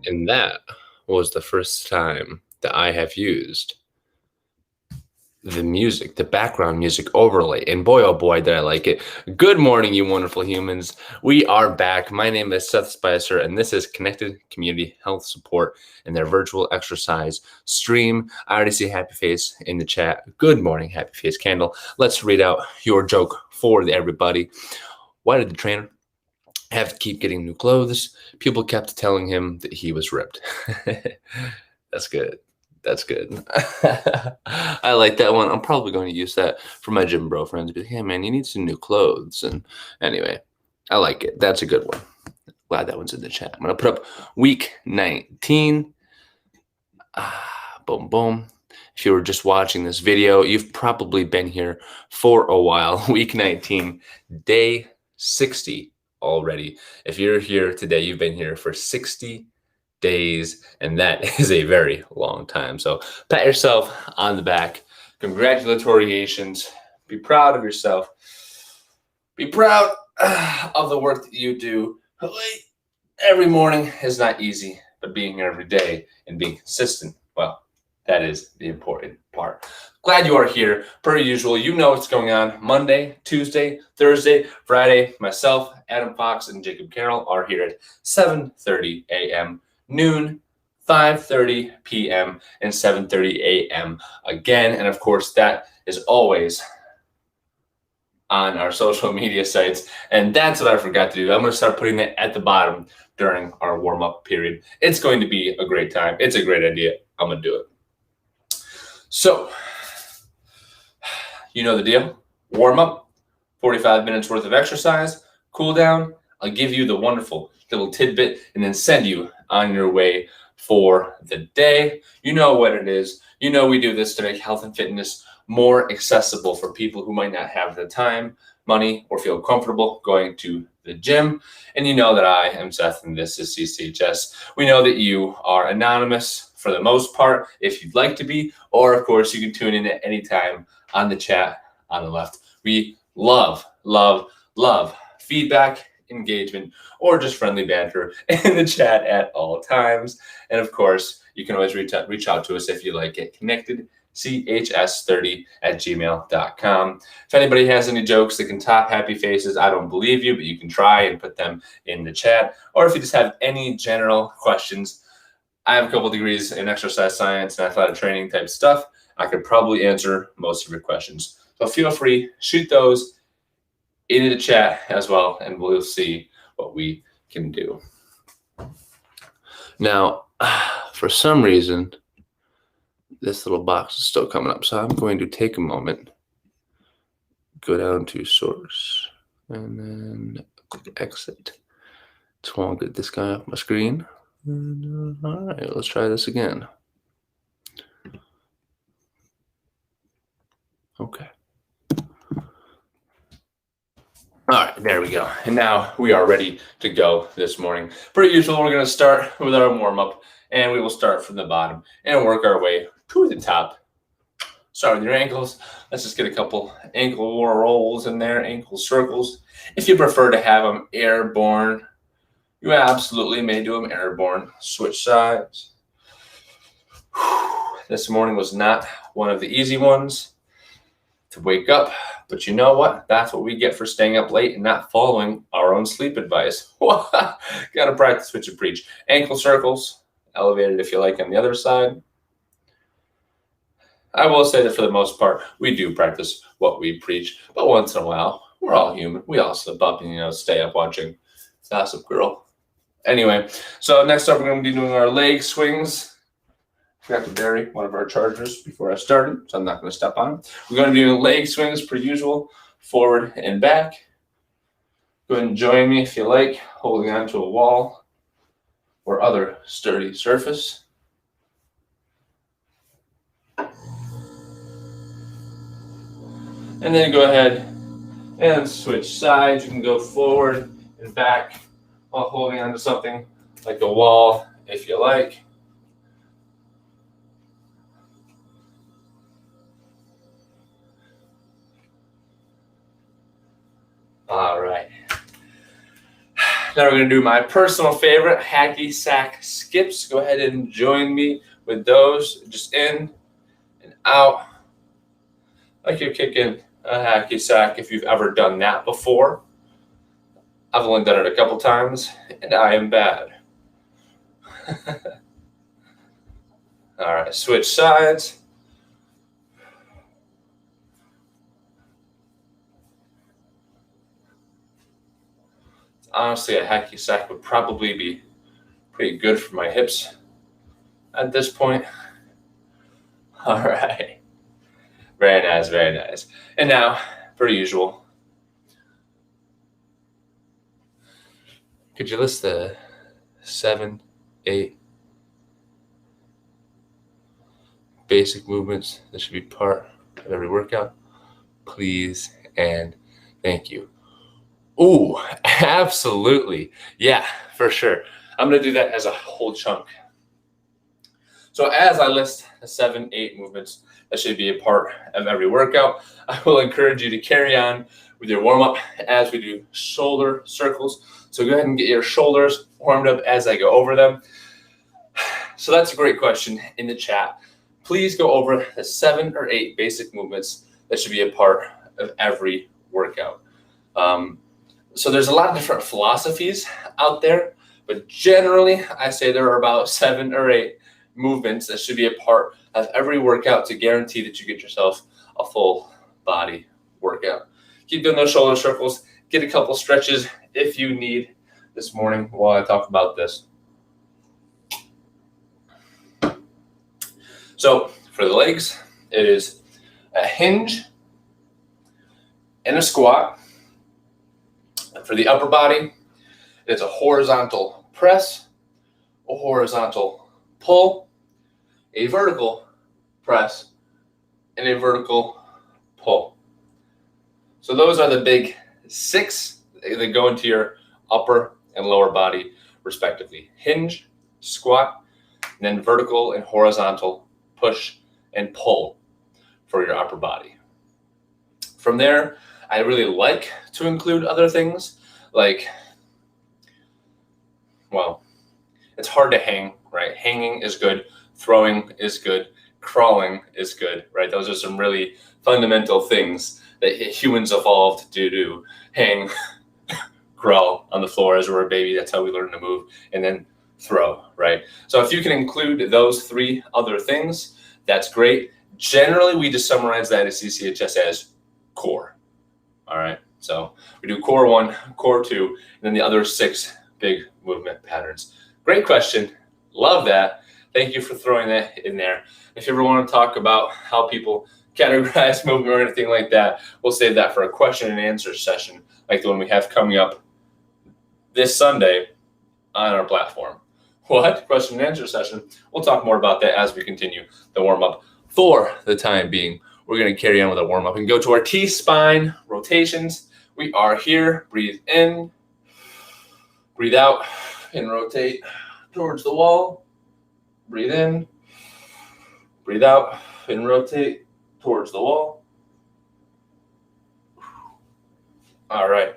And that was the first time that I have used the music, the background music overlay. And boy, oh boy, did I like it. Good morning, you wonderful humans. We are back. My name is Seth Spicer, and this is Connected Community Health Support and their virtual exercise stream. I already see Happy Face in the chat. Good morning, Happy Face Candle. Let's read out your joke for everybody. Why did the trainer have to keep getting new clothes? People kept telling him that he was ripped. That's good. That's good. I like that one. I'm probably going to use that for my gym bro friends. Be like, hey man, you need some new clothes. And anyway, I like it. That's a good one. Glad that one's in the chat. I'm gonna put up week 19. Boom, boom. If you were just watching this video, you've probably been here for a while. Week 19, day 60 already. If you're here today, you've been here for 60 days, and that is a very long time. So pat yourself on the back. Congratulations. Be proud of yourself. Be proud of the work that you do. Every morning is not easy, but being here every day and being consistent, well, that is the important part. Glad you are here. Per usual, you know what's going on. Monday, Tuesday, Thursday, Friday, myself, Adam Fox, and Jacob Carroll are here at 7:30 a.m., noon, 5:30 p.m., and 7:30 a.m. again. And of course, that is always on our social media sites. And that's what I forgot to do. I'm going to start putting that at the bottom during our warm-up period. It's going to be a great time. It's a great idea. I'm going to do it. So, you know the deal. Warm up, 45 minutes worth of exercise, cool down. I'll give you the wonderful little tidbit and then send you on your way for the day. You know what it is. You know we do this to make health and fitness more accessible for people who might not have the time, money, or feel comfortable going to the gym. And you know that I am Seth and this is CCHS. We know that you are anonymous for the most part, if you'd like to be, or of course you can tune in at any time on the chat on the left. We love feedback, engagement, or just friendly banter in the chat at all times. And of course, you can always reach out to us if you like. Get connected, chs30@gmail.com. If anybody has any jokes that can top Happy Faces, I don't believe you, but you can try and put them in the chat. Or if you just have any general questions, I have a couple degrees in exercise science and athletic training type stuff. I could probably answer most of your questions. So feel free, shoot those into the chat as well, and we'll see what we can do. Now, for some reason, this little box is still coming up, so I'm going to take a moment, go down to source, and then click exit. Just want to get this guy off my screen. And, all right, let's try this again. Okay. All right, there we go. And now we are ready to go this morning. Per usual, we're going to start with our warm-up, and we will start from the bottom and work our way to the top. Start with your ankles. Let's just get a couple ankle rolls in there, ankle circles. If you prefer to have them airborne, you absolutely may do them airborne. Switch sides. This morning was not one of the easy ones to wake up, but you know what? That's what we get for staying up late and not following our own sleep advice. Gotta practice what you preach. Ankle circles, elevated if you like on the other side. I will say that for the most part, we do practice what we preach, but once in a while, we're all human. We all slip up and, stay up watching Gossip Girl. Anyway, so next up, we're going to be doing our leg swings. Forgot to bury one of our chargers before I started, so I'm not going to step on it. We're going to be doing leg swings per usual, forward and back. Go ahead and join me if you like, holding onto a wall or other sturdy surface. And then go ahead and switch sides. You can go forward and back while holding onto something like a wall if you like. All right. Now we're going to do my personal favorite, hacky sack skips. Go ahead and join me with those. Just in and out, like you're kicking a hacky sack if you've ever done that before. I've only done it a couple times, and I am bad. All right, switch sides. Honestly, a hacky sack would probably be pretty good for my hips at this point. All right. Very nice, very nice. And now, per usual, could you list the 7, 8 basic movements that should be part of every workout? Please and thank you. Ooh, absolutely. Yeah, for sure. I'm going to do that as a whole chunk. So as I list the 7, 8 movements that should be a part of every workout, I will encourage you to carry on with your warm-up as we do shoulder circles. So go ahead and get your shoulders warmed up as I go over them. So that's a great question in the chat. Please go over the 7 or 8 basic movements that should be a part of every workout. So there's a lot of different philosophies out there, but generally I say there are about 7 or 8 movements that should be a part of every workout to guarantee that you get yourself a full body workout. Keep doing those shoulder circles. Get a couple stretches if you need this morning while I talk about this. So for the legs, it is a hinge and a squat. For the upper body, it's a horizontal press, a horizontal pull, a vertical press, and a vertical pull. So those are the big 6 that go into your upper and lower body, respectively. Hinge, squat, and then vertical and horizontal push and pull for your upper body. From there, I really like to include other things like, well, it's hard to hang, right? Hanging is good. Throwing is good. Crawling is good, right? Those are some really fundamental things that humans evolved to do. Hang, crawl on the floor as we're a baby. That's how we learn to move. And then throw, right? So if you can include those 3 other things, that's great. Generally, we just summarize that as CCHS as core. All right, so we do core 1, core 2, and then the other 6 big movement patterns. Great question. Love that. Thank you for throwing that in there. If you ever want to talk about how people categorize movement or anything like that, we'll save that for a question and answer session like the one we have coming up this Sunday on our platform. What? Question and answer session. We'll talk more about that as we continue the warm-up. For the time being, we're going to carry on with our warm-up and go to our T-spine rotations. We are here. Breathe in, breathe out, and rotate towards the wall. Breathe in, breathe out, and rotate towards the wall. All right.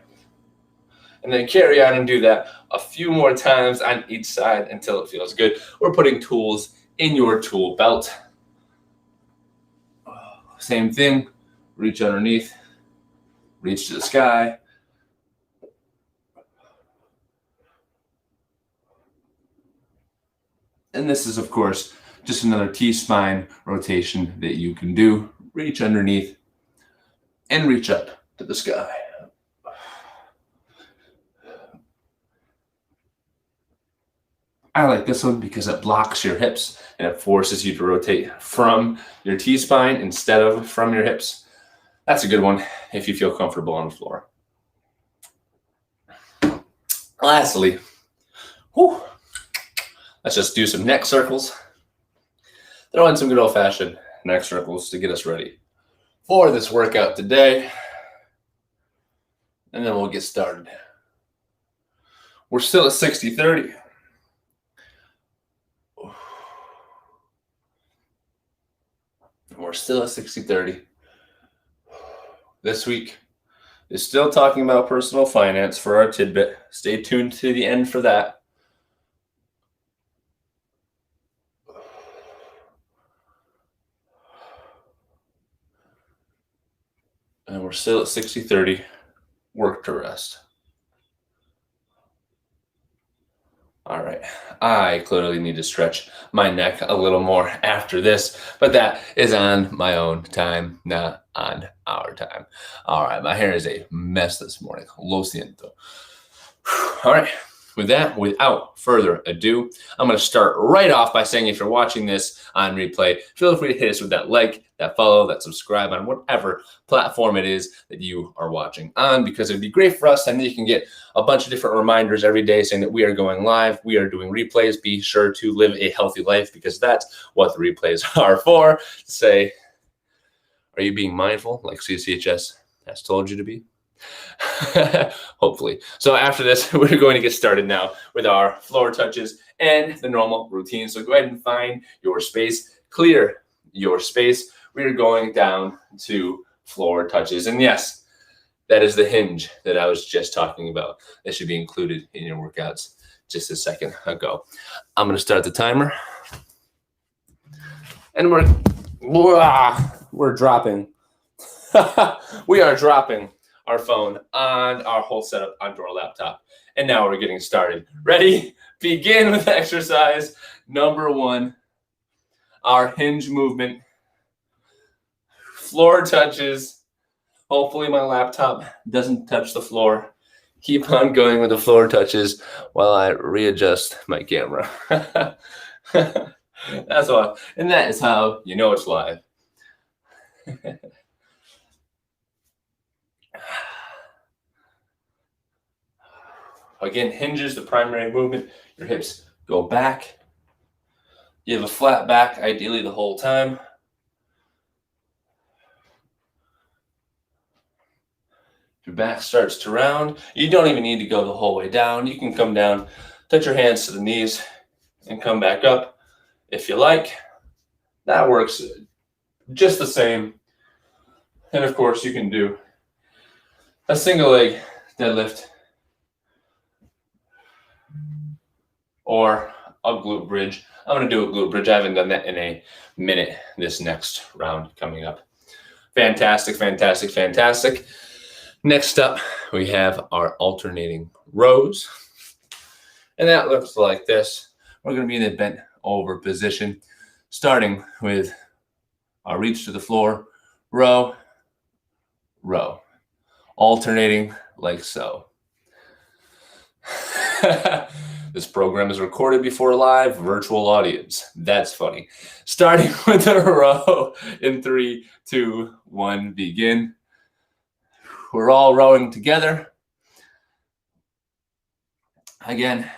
And then carry on and do that a few more times on each side until it feels good. We're putting tools in your tool belt. Same thing, reach underneath, reach to the sky. And this is, of course, just another T-spine rotation that you can do. Reach underneath and reach up to the sky. I like this one because it blocks your hips and it forces you to rotate from your T-spine instead of from your hips. That's a good one if you feel comfortable on the floor. Lastly, let's just do some neck circles. Throw in some good old-fashioned neck circles to get us ready for this workout today. And then we'll get started. We're still at 60-30. We're still at 60-30. This week, is still talking about personal finance for our tidbit. Stay tuned to the end for that. And we're still at 60-30. Work to rest. All right. I clearly need to stretch my neck a little more after this, but that is on my own time, not on our time. All right. My hair is a mess this morning. Lo siento. All right. With that, without further ado, I'm going to start right off by saying if you're watching this on replay, feel free to hit us with that like, that follow, that subscribe on whatever platform it is that you are watching on, because it'd be great for us. And then you can get a bunch of different reminders every day saying that we are going live, we are doing replays. Be sure to live a healthy life, because that's what the replays are for. To say, are you being mindful like CCHS has told you to be? Hopefully. So after this, we're going to get started now with our floor touches and the normal routine. So go ahead and find your space, clear your space. We're going down to floor touches. And yes, that is the hinge that I was just talking about. That should be included in your workouts just a second ago. I'm going to start the timer. And we're dropping. We are dropping our phone on our whole setup onto our laptop. And now we're getting started. Ready? Begin with exercise number 1. Our hinge movement. Floor touches. Hopefully my laptop doesn't touch the floor. Keep on going with the floor touches while I readjust my camera. That's all. And that is how you know it's live. Again, hinges, the primary movement. Your hips go back. You have a flat back, ideally the whole time. Your back starts to round. You don't even need to go the whole way down. You can come down, touch your hands to the knees, and come back up if you like. That works just the same. And of course, you can do a single leg deadlift or a glute bridge. I'm going to do a glute bridge. I haven't done that in a minute this next round coming up. Fantastic, fantastic, fantastic. Next up, we have our alternating rows. And that looks like this. We're going to be in a bent over position, starting with our reach to the floor, row, row, alternating like so. This program is recorded before a live virtual audience. That's funny. Starting with a row in 3, 2, 1, begin. We're all rowing together. Again,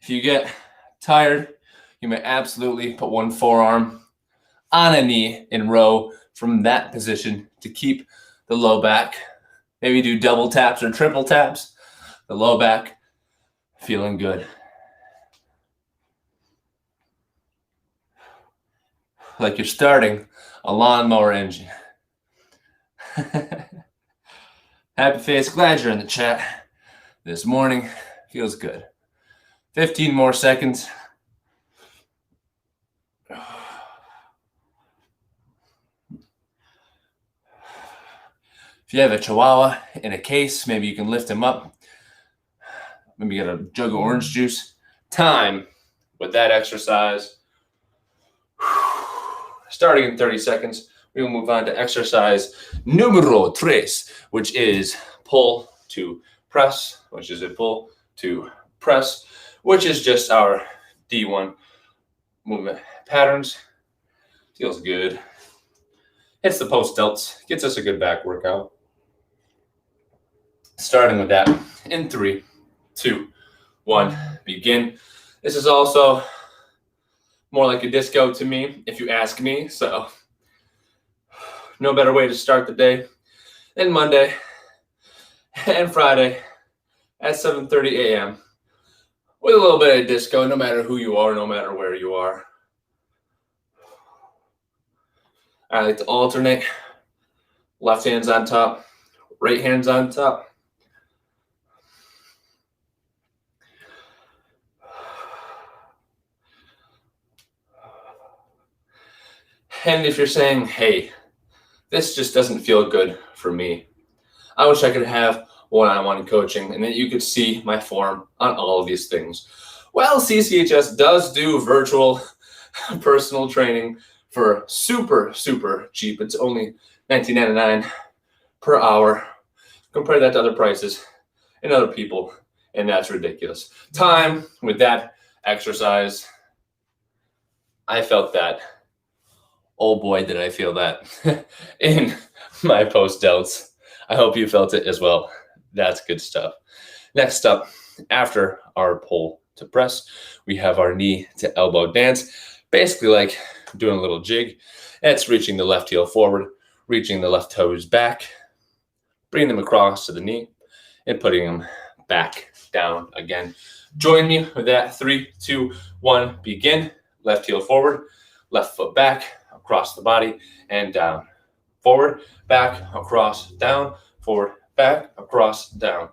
if you get tired, you may absolutely put one forearm on a knee and row from that position to keep the low back. Maybe do double taps or triple taps. The low back feeling good. Like you're starting a lawnmower engine. Happy face, glad you're in the chat this morning. Feels good. 15 more seconds. If you have a chihuahua in a case, maybe you can lift him up. Maybe get a jug of orange juice. Time with that exercise. Starting in 30 seconds, we will move on to exercise numero 3, which is pull to press, which is a pull to press, which is just our D1 movement patterns. Feels good. Hits the post delts, gets us a good back workout. Starting with that in 3, 2, 1, begin. This is also more like a disco to me, if you ask me. So no better way to start the day than Monday and Friday at 7:30 a.m. with a little bit of disco, no matter who you are, no matter where you are. I like to alternate. Left hand's on top, Right hand's on top. And if you're saying, hey, this just doesn't feel good for me, I wish I could have one-on-one coaching and that you could see my form on all of these things. Well, CCHS does do virtual personal training for super, super cheap. It's only $19.99 per hour. Compare that to other prices and other people, and that's ridiculous. Time with that exercise, I felt that. Oh boy, did I feel that in my post delts. I hope you felt it as well. That's good stuff. Next up, after our pull to press, we have our knee to elbow dance. Basically like doing a little jig. It's reaching the left heel forward, reaching the left toes back, bringing them across to the knee, and putting them back down again. Join me with that. 3, 2, 1, begin. Left heel forward, left foot back, across the body, and down. Forward, back, across, down, forward, back, across, down.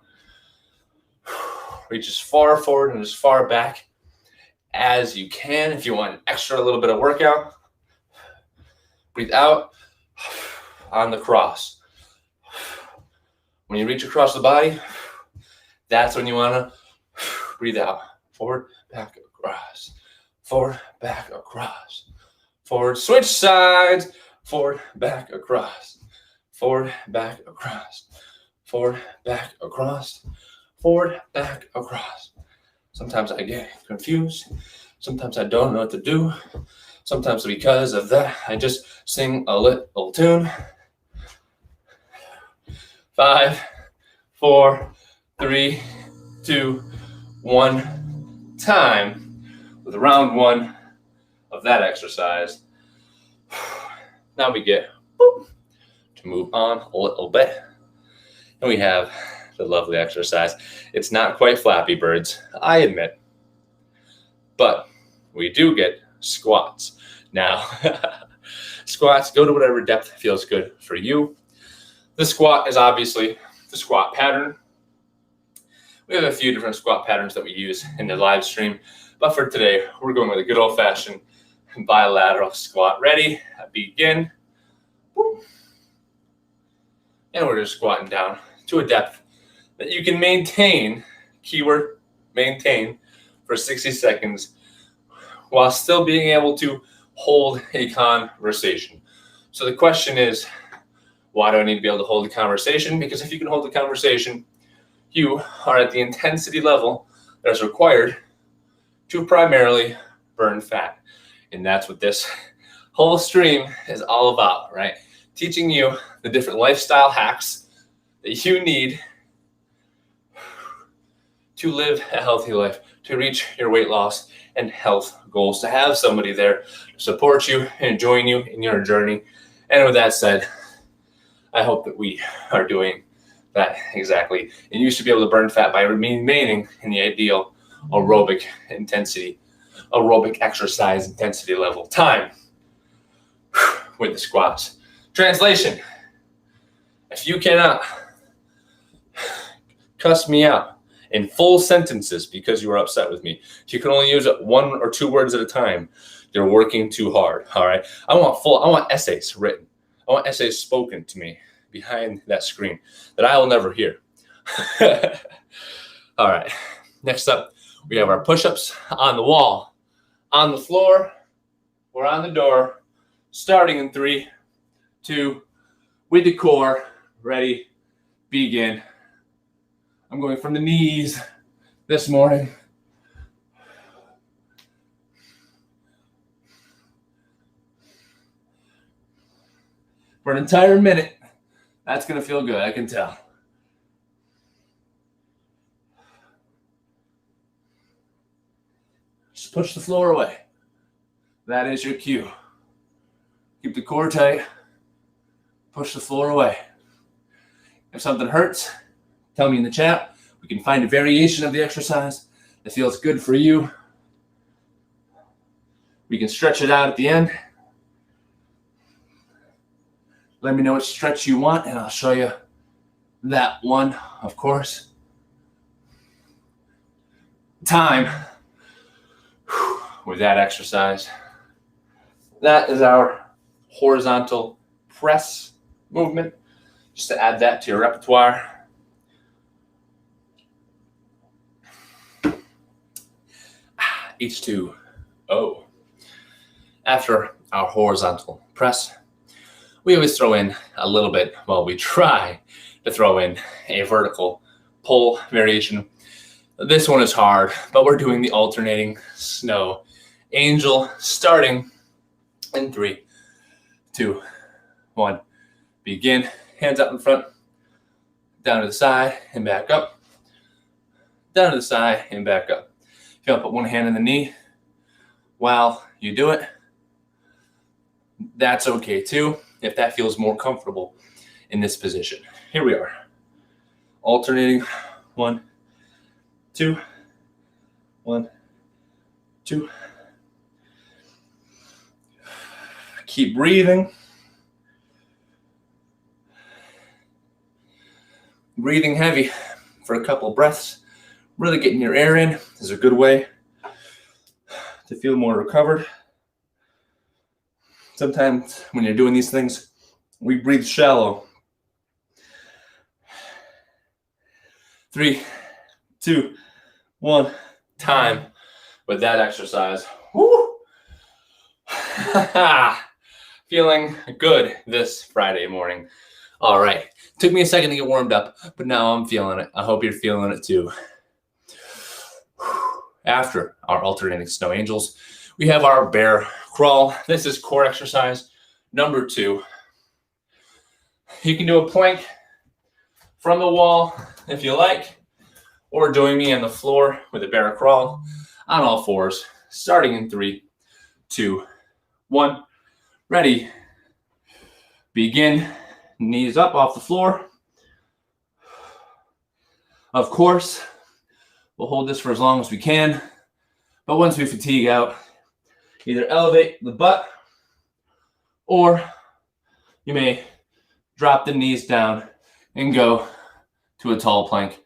Reach as far forward and as far back as you can. If you want an extra little bit of workout, breathe out on the cross. When you reach across the body, that's when you want to breathe out. Forward, back, across. Forward, back, across. Forward, switch sides. Forward, back, across. Forward, back, across. Forward, back, across. Forward, back, across. Sometimes I get confused. Sometimes I don't know what to do. Sometimes because of that, I just sing a little tune. 5, 4, 3, 2, 1. Time with round 1 of that exercise. Now we get to move on a little bit. And we have the lovely exercise. It's not quite Flappy Birds, I admit. But we do get squats. Now, squats, go to whatever depth feels good for you. The squat is obviously the squat pattern. We have a few different squat patterns that we use in the live stream. But for today, we're going with a good old-fashioned bilateral squat. Ready? Begin. And we're just squatting down to a depth that you can maintain, keyword maintain, for 60 seconds while still being able to hold a conversation. So the question is, why do I need to be able to hold a conversation? Because if you can hold a conversation, you are at the intensity level that is required to primarily burn fat. And that's what this whole stream is all about, right? Teaching you the different lifestyle hacks that you need to live a healthy life, to reach your weight loss and health goals, to have somebody there to support you and join you in your journey. And with that said, I hope that we are doing that exactly. And you should be able to burn fat by remaining in the ideal aerobic intensity, aerobic exercise intensity level. Time with the squats. Translation: if you cannot cuss me out in full sentences because you are upset with me, if you can only use 1 or 2 words at a time, you're working too hard. All right. I want essays written. I want essays spoken to me behind that screen that I will never hear. All right. Next up, we have our push-ups on the wall, on the floor, or on the door, starting in 3, 2, with the core. Ready, begin. I'm going from the knees this morning. For an entire minute. That's going to feel good, I can tell. Just push the floor away. That is your cue. Keep the core tight. Push the floor away. If something hurts, tell me in the chat. We can find a variation of the exercise that feels good for you. We can stretch it out at the end. Let me know which stretch you want, and I'll show you that one, of course. Time with that exercise. That is our horizontal press movement. Just to add that to your repertoire. H2O. After our horizontal press, we always throw in a little bit, well, we try to throw in a vertical pull variation. This one is hard, but we're doing the alternating snow angel starting in 3, 2, 1. Begin. Hands up in front, down to the side and back up, down to the side and back up. If you want to put one hand in the knee while you do it, that's okay too, if that feels more comfortable in this position. Here we are. Alternating 1, 2, 1, 2. Keep breathing. Breathing heavy for a couple breaths. Really getting your air in is a good way to feel more recovered. Sometimes when you're doing these things, we breathe shallow. 3, 2, 1. Time with that exercise. Woo! Feeling good this Friday morning. All right. Took me a second to get warmed up, but now I'm feeling it. I hope you're feeling it too. After our alternating snow angels, we have our bear crawl. This is core exercise number 2. You can do a plank from the wall if you like, or join me on the floor with a bear crawl on all fours, starting in 3, 2, 1. Ready. Begin. Knees up off the floor. Of course, we'll hold this for as long as we can, but once we fatigue out, either elevate the butt or you may drop the knees down and go to a tall plank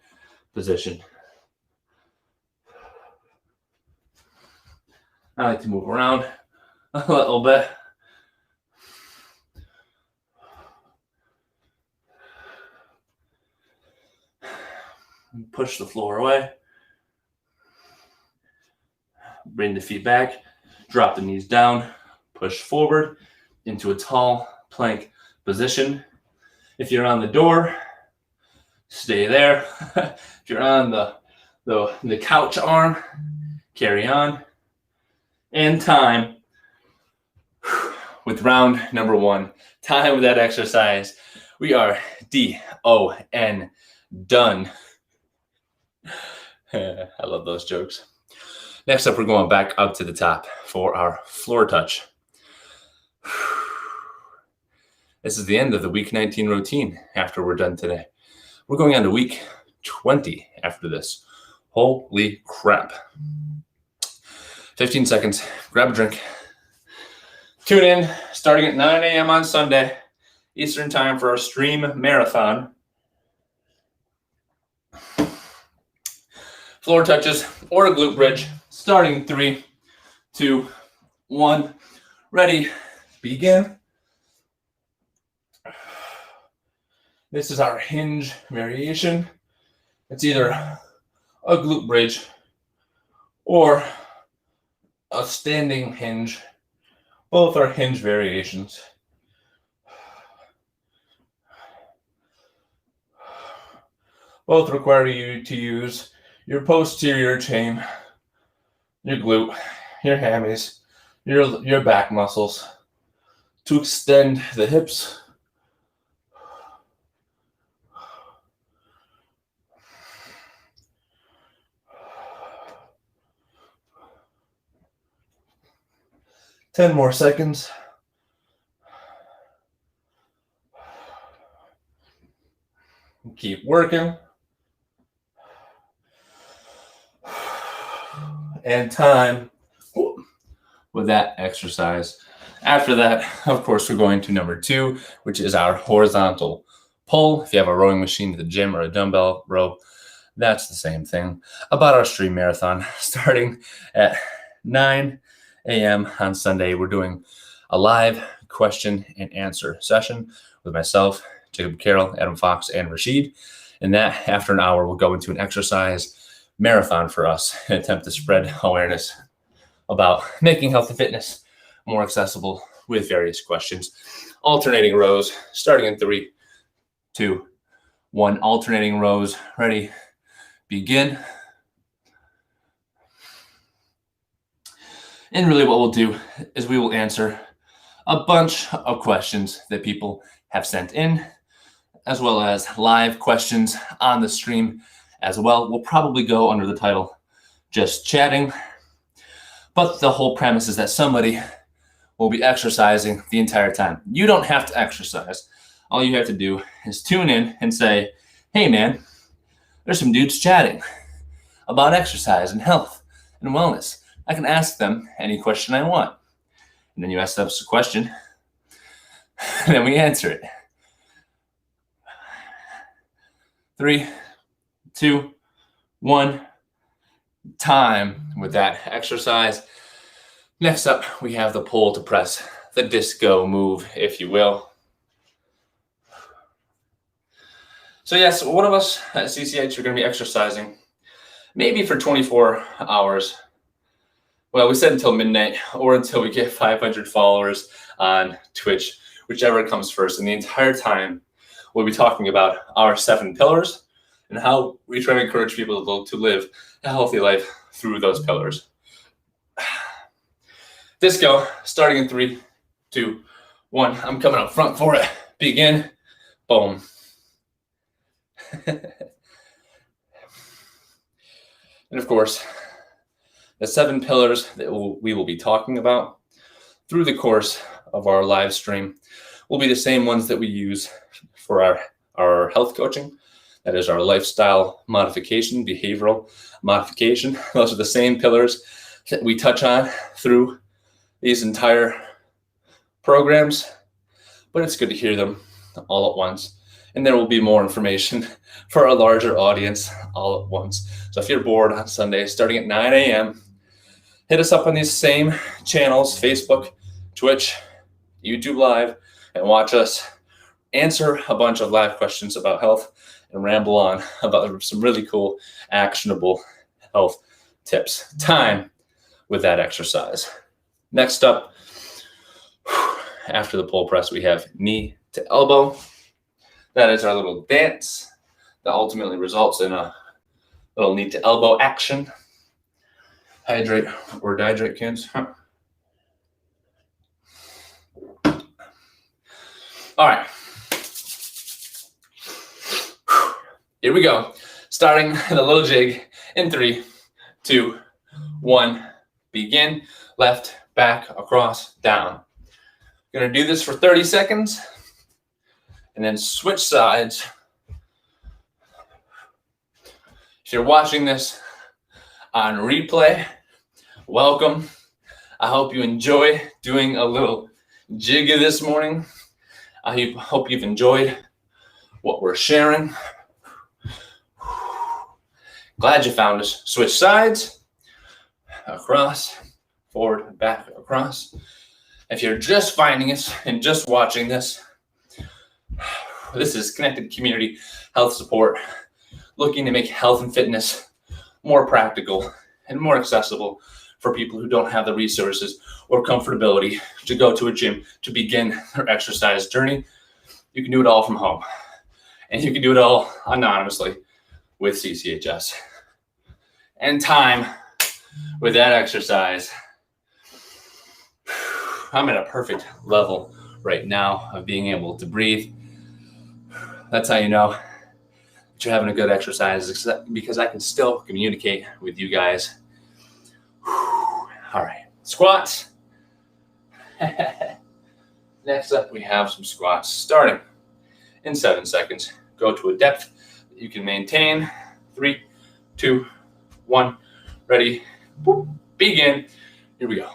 position. I like to move around a little bit. Push the floor away. Bring the feet back. Drop the knees down. Push forward into a tall plank position. If you're on the door, stay there. If you're on the couch arm, carry on. And time with round number 1. Time with that exercise. We are D-O-N, done. I love those jokes. Next up, we're going back up to the top for our floor touch. This is the end of the week 19 routine after we're done today. We're going on to week 20 after this. Holy crap. 15 seconds. Grab a drink. Tune in starting at 9 a.m. on Sunday, Eastern time for our stream marathon. Floor touches or a glute bridge, starting in 3, 2, 1. Ready, begin. This is our hinge variation. It's either a glute bridge or a standing hinge. Both are hinge variations. Both require you to use your posterior chain, your glute, your hammies, your back muscles to extend the hips. Ten more seconds. Keep working. And time with that exercise. After that, of course, we're going to number 2, which is our horizontal pull. If you have a rowing machine at the gym or a dumbbell row, that's the same thing. About our stream marathon starting at 9 a.m. on Sunday. We're doing a live question and answer session with myself, Jacob Carroll, Adam Fox, and Rashid. And that after an hour, we'll go into an exercise marathon for us and attempt to spread awareness about making health and fitness more accessible with various questions. Alternating rows, starting in 3, 2, 1. Alternating rows. Ready? Begin. And really what we'll do is we will answer a bunch of questions that people have sent in, as well as live questions on the stream as well. We'll probably go under the title, Just Chatting. But the whole premise is that somebody will be exercising the entire time. You don't have to exercise. All you have to do is tune in and say, hey man, there's some dudes chatting about exercise and health and wellness. I can ask them any question I want. And then you ask us a question, and then we answer it. 3, 2, 1, time with that exercise. Next up, we have the pull to press, the disco move, if you will. So yes, one of us at CCH are going to be exercising maybe for 24 hours. Well, we said until midnight or until we get 500 followers on Twitch, whichever comes first. And the entire time, we'll be talking about our 7 pillars and how we try to encourage people to live a healthy life through those pillars. Disco, starting in 3, 2, 1. I'm coming up front for it. Begin. Boom. And of course, the 7 pillars that we will be talking about through the course of our live stream will be the same ones that we use for our health coaching. That is our lifestyle modification, behavioral modification. Those are the same pillars that we touch on through these entire programs, but it's good to hear them all at once. And there will be more information for a larger audience all at once. So if you're bored on Sunday, starting at 9 a.m., hit us up on these same channels, Facebook, Twitch, YouTube Live, and watch us answer a bunch of live questions about health and ramble on about some really cool, actionable health tips. Time with that exercise. Next up, after the pull press, we have knee to elbow. That is our little dance that ultimately results in a little knee to elbow action. Hydrate or dehydrate, kids. All right. Here we go. Starting the little jig in 3, 2, 1. Begin. Left, back, across, down. Gonna do this for 30 seconds and then switch sides. If you're watching this on replay, welcome. I hope you enjoy doing a little jig this morning. I hope you've enjoyed what we're sharing. Glad you found us. Switch sides, across, forward, back, across. If you're just finding us and just watching this, this is Connected Community Health Support, looking to make health and fitness more practical and more accessible for people who don't have the resources or comfortability to go to a gym to begin their exercise journey. You can do it all from home, and you can do it all anonymously with CCHS. And time with that exercise. I'm at a perfect level right now of being able to breathe. That's how you know that you're having a good exercise, because I can still communicate with you guys. All right, squats. Next up, we have some squats starting in 7 seconds. Go to a depth that you can maintain. 3, 2, 1. Ready? Boop. Begin. Here we go.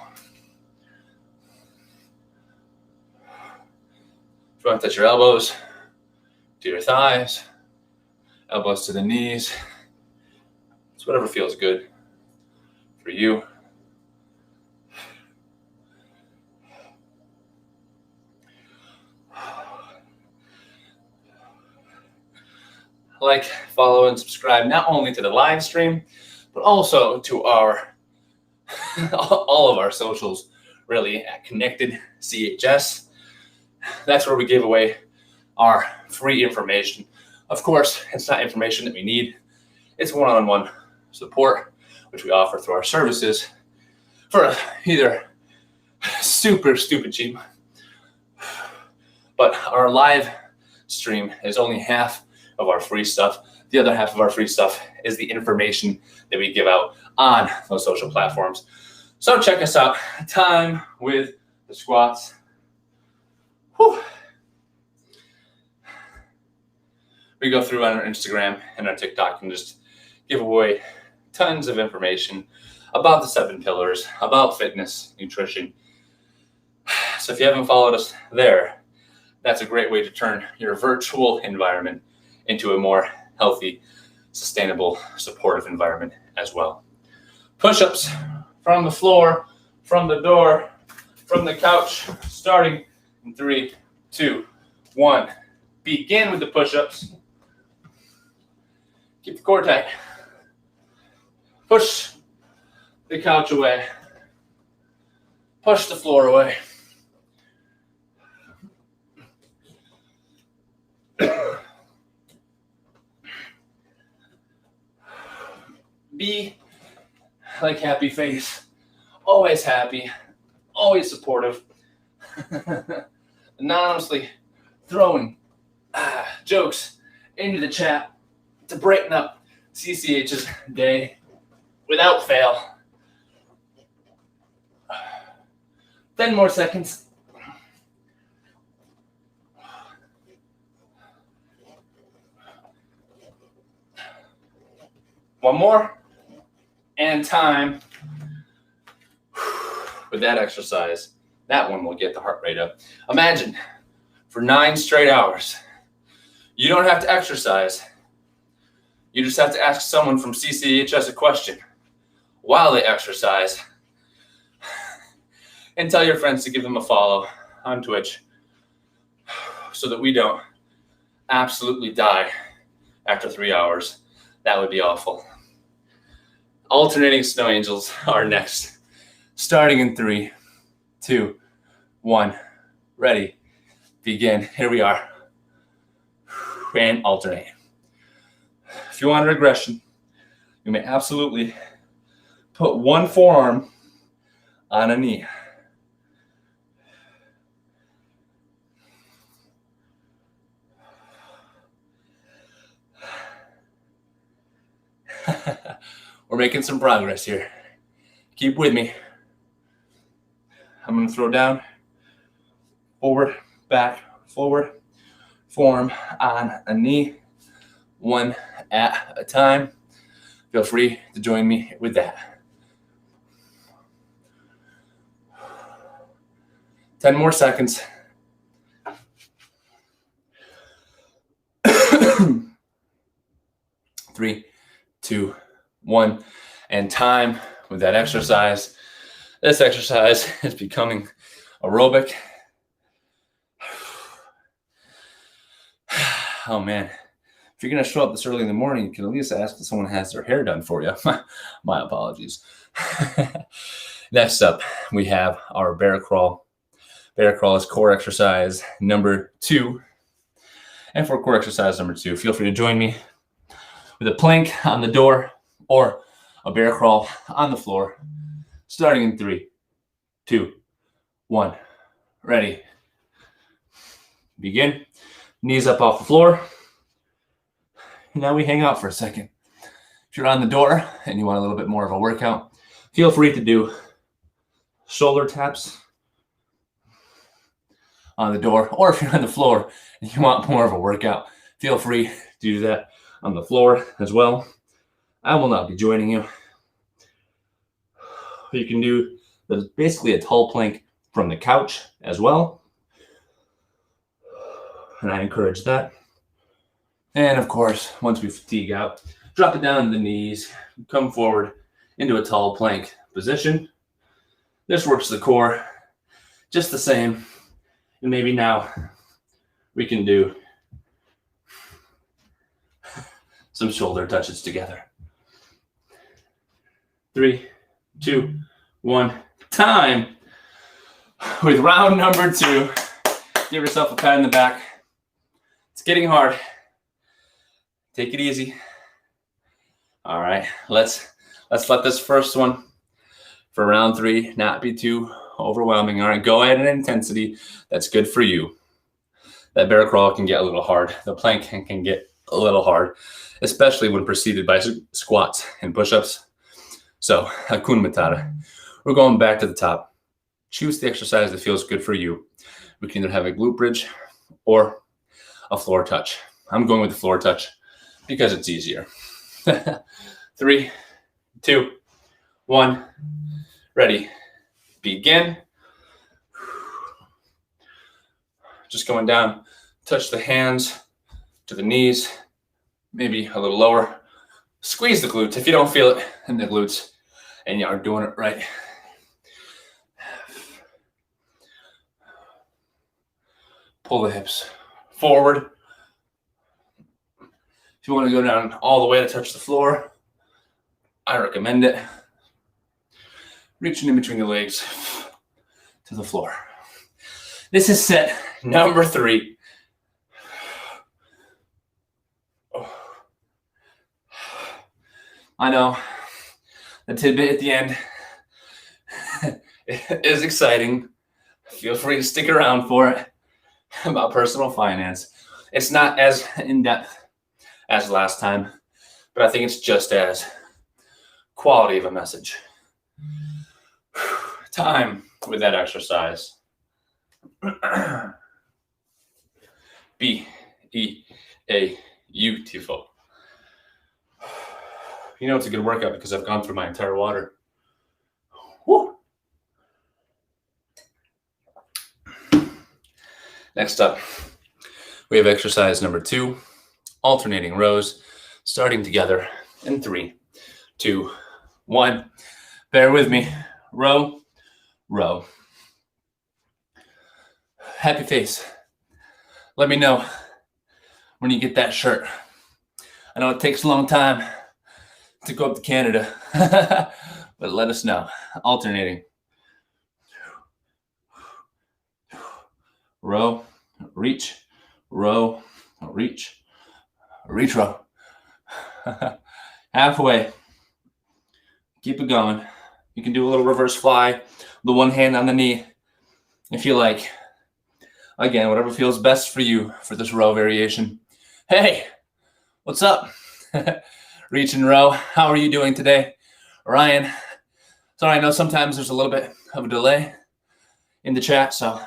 If you want to touch your elbows, to your thighs, elbows to the knees. It's whatever feels good for you. Like, follow, and subscribe not only to the live stream, but also to our all of our socials, really, at Connected CHS. That's where we give away our free information. Of course, it's not information that we need. It's one-on-one support, which we offer through our services for either super stupid cheap, but our live stream is only half of our free stuff. The other half of our free stuff is the information that we give out on those social platforms. So check us out. Time with the squats. Whew. We go through on our Instagram and our TikTok and just give away tons of information about the 7 pillars, about fitness, nutrition. So if you haven't followed us there, that's a great way to turn your virtual environment into a more healthy, sustainable, supportive environment as well. Push-ups from the floor, from the door, from the couch, starting in 3, 2, 1. Begin with the push-ups. Keep the core tight. Push the couch away. Push the floor away. Be like happy face. Always happy. Always supportive. Anonymously throwing jokes into the chat to brighten up CCH's day without fail. 10 more seconds. One more. And time. With that exercise, that one will get the heart rate up. Imagine for 9 straight hours, you don't have to exercise. You just have to ask someone from CCHS a question while they exercise. And tell your friends to give them a follow on Twitch so that we don't absolutely die after 3 hours. That would be awful. Alternating snow angels are next. Starting in 3, 2, 1. Ready. Begin. Here we are. And alternate. If you want a regression, you may absolutely put one forearm on a knee. We're making some progress here. Keep with me. I'm going to throw down, forward, back, forward, forearm on a knee, one at a time. Feel free to join me with that. 10 more seconds. 3, 2, 1, and time with that exercise. This exercise is becoming aerobic. Oh man, if you're gonna show up this early in the morning, you can at least ask if someone has their hair done for you. My apologies. Next up, we have our bear crawl. Bear crawl is core exercise number 2. And for core exercise number 2, feel free to join me with a plank on the door or a bear crawl on the floor, starting in 3, 2, 1. Ready. Begin. Knees up off the floor. Now we hang out for a second. If you're on the door and you want a little bit more of a workout, feel free to do shoulder taps on the door, or if you're on the floor and you want more of a workout, feel free to do that on the floor as well. I will not be joining you. You can do basically a tall plank from the couch as well, and I encourage that. And of course, once we fatigue out, drop it down to the knees, come forward into a tall plank position. This works the core just the same. And maybe now we can do some shoulder touches together. 3, 2, 1, time. With round number 2, give yourself a pat in the back. It's getting hard. Take it easy. All right, let's let this first one for round 3 not be too overwhelming. All right, go at an intensity that's good for you. That bear crawl can get a little hard. The plank can get a little hard, especially when preceded by squats and push-ups. So, Hakuna Matata. We're going back to the top. Choose the exercise that feels good for you. We can either have a glute bridge or a floor touch. I'm going with the floor touch because it's easier. 3, 2, 1, ready. Begin. Just going down, touch the hands to the knees, maybe a little lower. Squeeze the glutes if you don't feel it in the glutes and you aren't doing it right. Pull the hips forward. If you want to go down all the way to touch the floor, I recommend it. Reaching in between the legs to the floor. This is set number 3. I know the tidbit at the end is exciting. Feel free to stick around for it. About personal finance. It's not as in-depth as last time, but I think it's just as quality of a message. Time with that exercise. Beautiful. You know it's a good workout because I've gone through my entire water. Woo. Next up, we have exercise number 2, alternating rows, starting together in 3, 2, 1. Bear with me. Row, row. Happy face. Let me know when you get that shirt. I know it takes a long time to go up to Canada, but let us know. Alternating. Row, reach, row, reach, reach, row. Halfway. Keep it going. You can do a little reverse fly, the one hand on the knee, if you like. Again, whatever feels best for you for this row variation. Hey, what's up? Reach and row. How are you doing today? Ryan, sorry, I know sometimes there's a little bit of a delay in the chat, so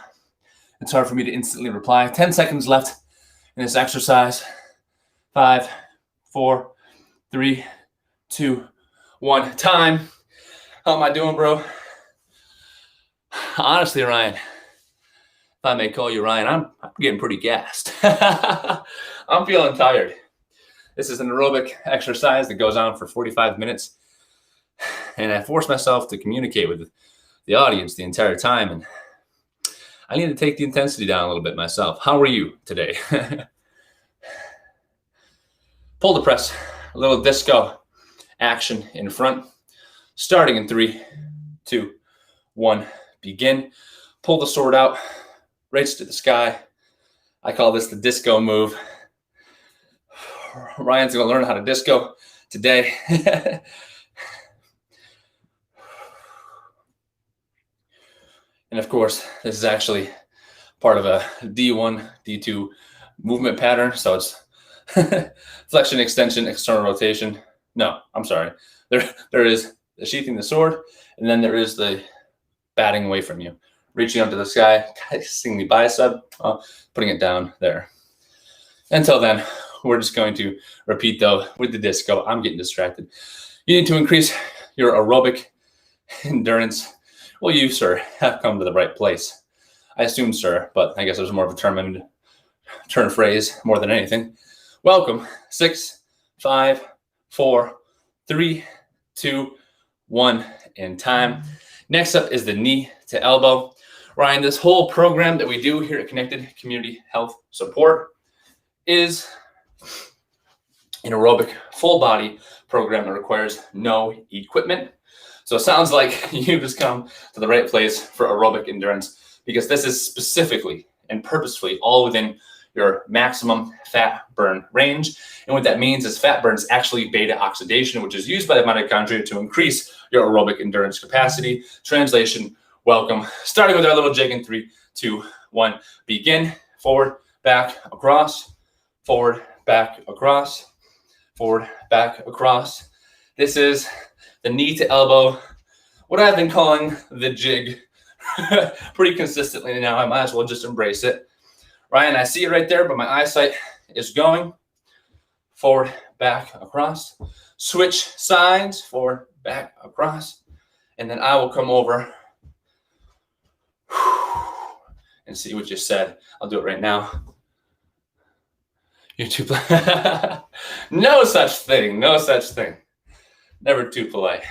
it's hard for me to instantly reply. 10 seconds left in this exercise. 5, 4, 3, 2, 1. Time. How am I doing, bro? Honestly, Ryan, if I may call you Ryan, I'm getting pretty gassed. I'm feeling tired. This is an aerobic exercise that goes on for 45 minutes. And I force myself to communicate with the audience the entire time. And I need to take the intensity down a little bit myself. How are you today? Pull the press, a little disco action in front. Starting in 3, 2, 1, begin. Pull the sword out, raise to the sky. I call this the disco move. Ryan's gonna learn how to disco today. And of course, this is actually part of a D1, D2 movement pattern. So it's flexion, extension, external rotation. No, I'm sorry. There is the sheathing the sword, and then there is the batting away from you. Reaching up to the sky, seeing the bicep, putting it down there. Until then, we're just going to repeat though with the disco. I'm getting distracted. You need to increase your aerobic endurance. Well, you, sir, have come to the right place. I assume, sir, but I guess there's more of a turn phrase more than anything. Welcome. 6, 5, 4, 3, 2, 1, and time. Next up is the knee to elbow. Ryan, this whole program that we do here at Connected Community Health Support is an aerobic full body program that requires no equipment. So it sounds like you just come to the right place for aerobic endurance, because this is specifically and purposefully all within your maximum fat burn range. And what that means is fat burn is actually beta oxidation, which is used by the mitochondria to increase your aerobic endurance capacity. Translation, welcome. Starting with our little jig in 3, 2, 1, begin. Forward, back, across, forward, back, across, forward, back, across. This is the knee to elbow, what I've been calling the jig pretty consistently now. I might as well just embrace it. Ryan, I see it right there, but my eyesight is going forward, back, across. Switch sides, forward, back, across. And then I will come over and see what you said. I'll do it right now. YouTube. No such thing. No such thing. Never too polite.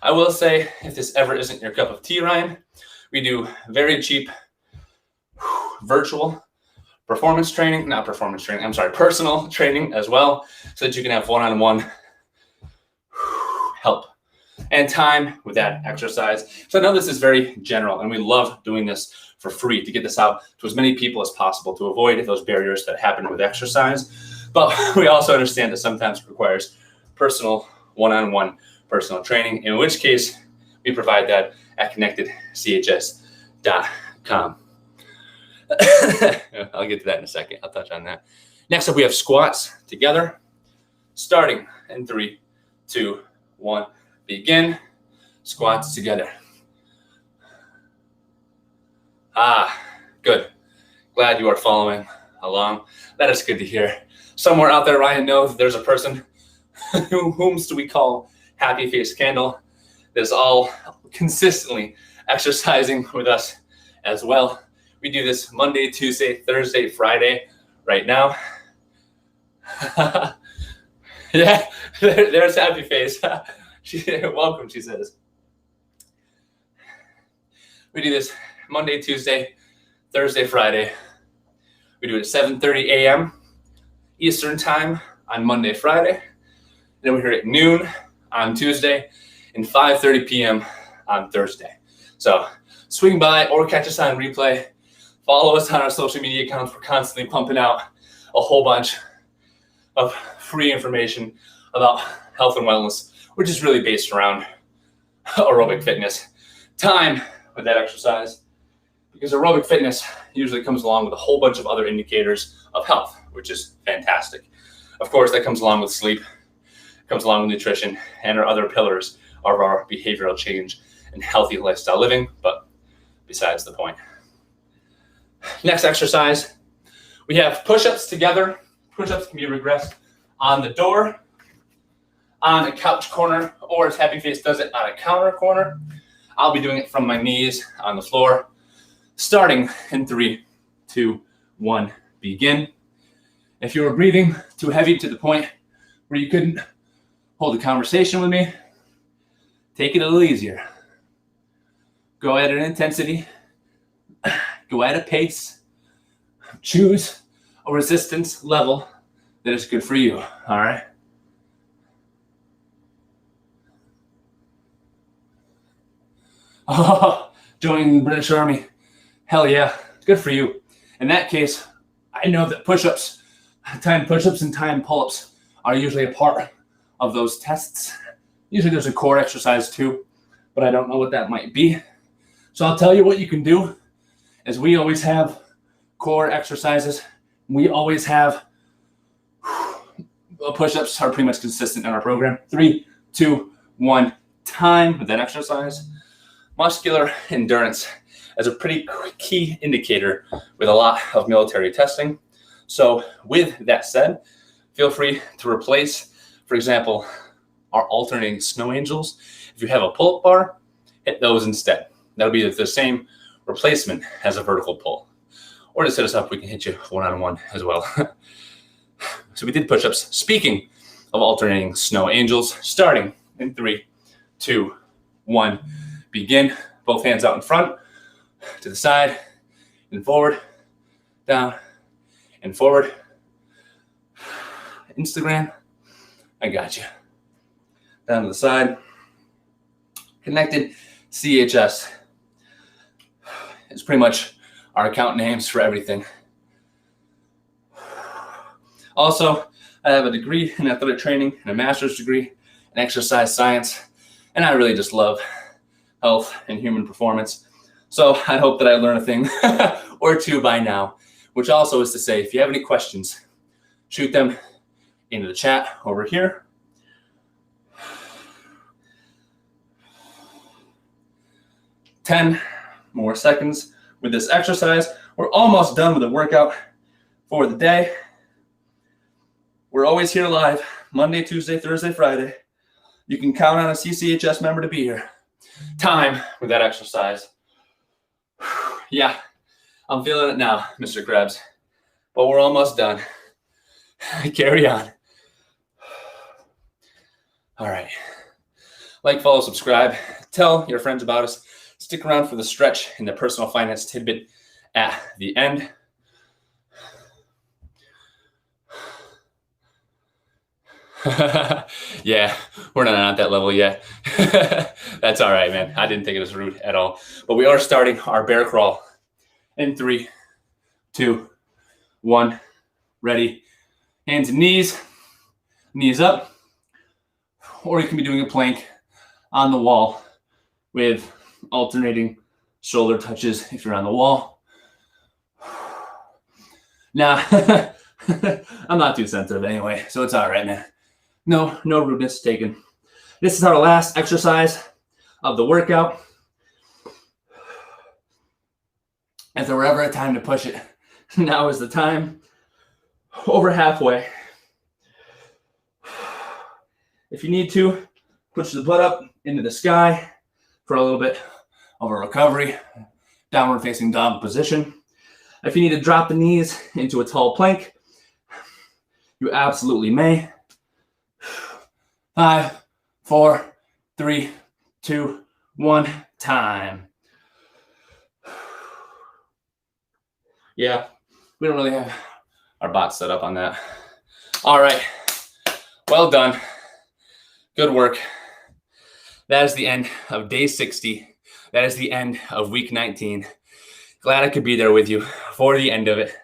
I will say, if this ever isn't your cup of tea, Ryan, we do very cheap virtual personal training as well, so that you can have one-on-one help and time with that exercise. So I know this is very general, and we love doing this for free to get this out to as many people as possible to avoid those barriers that happen with exercise. But we also understand that sometimes it requires personal one-on-one personal training, in which case we provide that at connectedchs.com. I'll get to that in a second. I'll touch on that. Next up, we have squats together, starting in 3, 2, 1, begin. Squats together. Good. Glad you are following along. That is good to hear. Somewhere out there, Ryan knows there's a person whom do we call Happy Face Candle that is all consistently exercising with us as well. We do this Monday, Tuesday, Thursday, Friday right now. Yeah, there's Happy Face. Welcome, she says. We do this Monday, Tuesday, Thursday, Friday. We do it at 7:30 a.m. Eastern time on Monday, Friday. Then we're here at noon on Tuesday and 5:30 p.m. on Thursday. So swing by or catch us on replay. Follow us on our social media accounts. We're constantly pumping out a whole bunch of free information about health and wellness, which is really based around aerobic fitness. Time with that exercise, because aerobic fitness usually comes along with a whole bunch of other indicators of health, which is fantastic. Of course, that comes along with sleep, comes along with nutrition, and our other pillars of our behavioral change and healthy lifestyle living, but besides the point. Next exercise, we have push-ups together. Push-ups can be regressed on the door, on a couch corner, or as Happy Face does it, on a counter corner. I'll be doing it from my knees on the floor, starting in 3, 2, 1, begin. If you were breathing too heavy to the point where you couldn't hold a conversation with me, take it a little easier. Go at an intensity, go at a pace, choose a resistance level that is good for you, all right? Oh, joining the British Army. Hell yeah, good for you. In that case, I know that push-ups, time push-ups and time pull-ups are usually a part of those tests. Usually there's a core exercise too, but I don't know what that might be. So I'll tell you what you can do is we always have core exercises. We always have push-ups are pretty much consistent in our program. 3, 2, 1, time with that exercise. Muscular endurance is a pretty key indicator with a lot of military testing. So with that said, feel free to replace, for example, our alternating snow angels. If you have a pull-up bar, hit those instead. That'll be the same replacement as a vertical pull. Or to set us up, we can hit you one-on-one as well. So we did push-ups. Speaking of alternating snow angels, starting in 3, 2, 1, begin. Both hands out in front, to the side, and forward, down, and forward. Instagram, I got you. Down to the side. Connected CHS. It's pretty much our account names for everything. Also, I have a degree in athletic training and a master's degree in exercise science, and I really just love health and human performance. So I hope that I learn a thing or two by now, which also is to say, if you have any questions, shoot them into the chat over here. Ten more seconds with this exercise. We're almost done with the workout for the day. We're always here live, Monday, Tuesday, Thursday, Friday. You can count on a CCHS member to be here. Time with that exercise. Yeah, I'm feeling it now, Mr. Krebs. But we're almost done. Carry on. All right. Like, follow, subscribe. Tell your friends about us. Stick around for the stretch and the personal finance tidbit at the end. Yeah, we're not at that level yet. That's all right, man. I didn't think it was rude at all. But we are starting our bear crawl in 3, 2, 1. Ready. Hands and knees. Knees up. Or you can be doing a plank on the wall with alternating shoulder touches if you're on the wall. Nah, I'm not too sensitive anyway, so it's all right, man. No rudeness taken. This is our last exercise of the workout. If there were ever a time to push it, now is the time. Over halfway. If you need to, push the butt up into the sky for a little bit of a recovery, downward facing dog position. If you need to drop the knees into a tall plank, you absolutely may. 5, 4, 3, 2, 1, time. Yeah, we don't really have our bots set up on that. All right, well done. Good work. That is the end of day 60. That is the end of week 19. Glad I could be there with you for the end of it.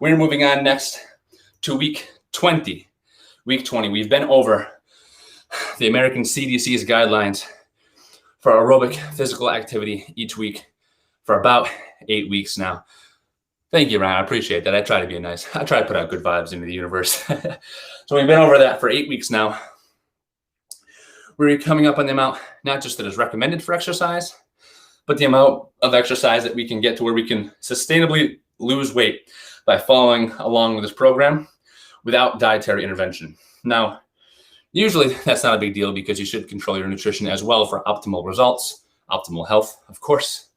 We're moving on next to week 20. Week 20, we've been over the American CDC's guidelines for aerobic physical activity each week for about 8 weeks now. Thank you, Ryan. I appreciate that. I try to be nice. I try to put out good vibes into the universe. So we've been over that for 8 weeks now. We're coming up on the amount, not just that is recommended for exercise, but the amount of exercise that we can get to where we can sustainably lose weight by following along with this program without dietary intervention. Now, usually that's not a big deal because you should control your nutrition as well for optimal results, optimal health, of course.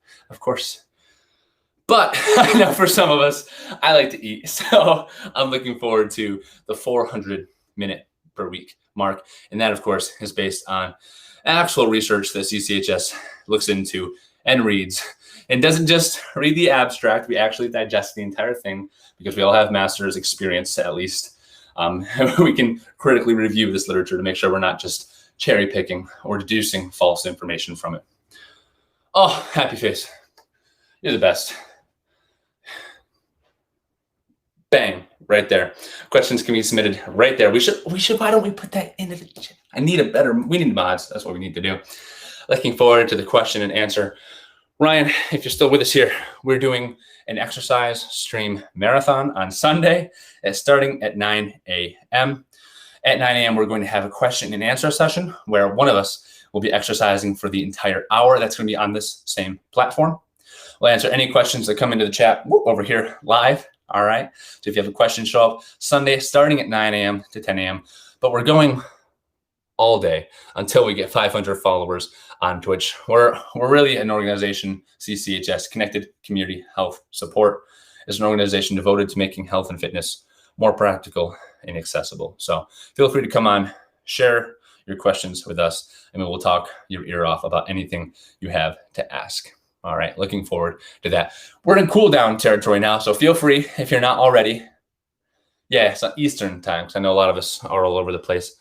But I know for some of us, I like to eat. So I'm looking forward to the 400-minute per week mark. And that, of course, is based on actual research that CCHS looks into and reads. And doesn't just read the abstract. We actually digest the entire thing because we all have master's experience, at least. We can critically review this literature to make sure we're not just cherry picking or deducing false information from it. Oh, happy face. You're the best. Bang, right there. Questions can be submitted right there. We should, why don't we put that into the chat? We need mods. That's what we need to do. Looking forward to the question and answer. Ryan, if you're still with us here, we're doing an exercise stream marathon on Sunday, starting at 9 a.m. At 9 a.m., we're going to have a question and answer session where one of us will be exercising for the entire hour. That's going to be on this same platform. We'll answer any questions that come into the chat over here live. All right. So if you have a question, show up Sunday, starting at 9 a.m. to 10 a.m. But we're going all day until we get 500 followers on Twitch. We're really an organization, CCHS, Connected Community Health Support, is an organization devoted to making health and fitness more practical and accessible. So feel free to come on, share your questions with us, and we will talk your ear off about anything you have to ask. All right, looking forward to that. We're in cooldown territory now, so feel free if you're not already. Yeah, it's Eastern time, because I know a lot of us are all over the place.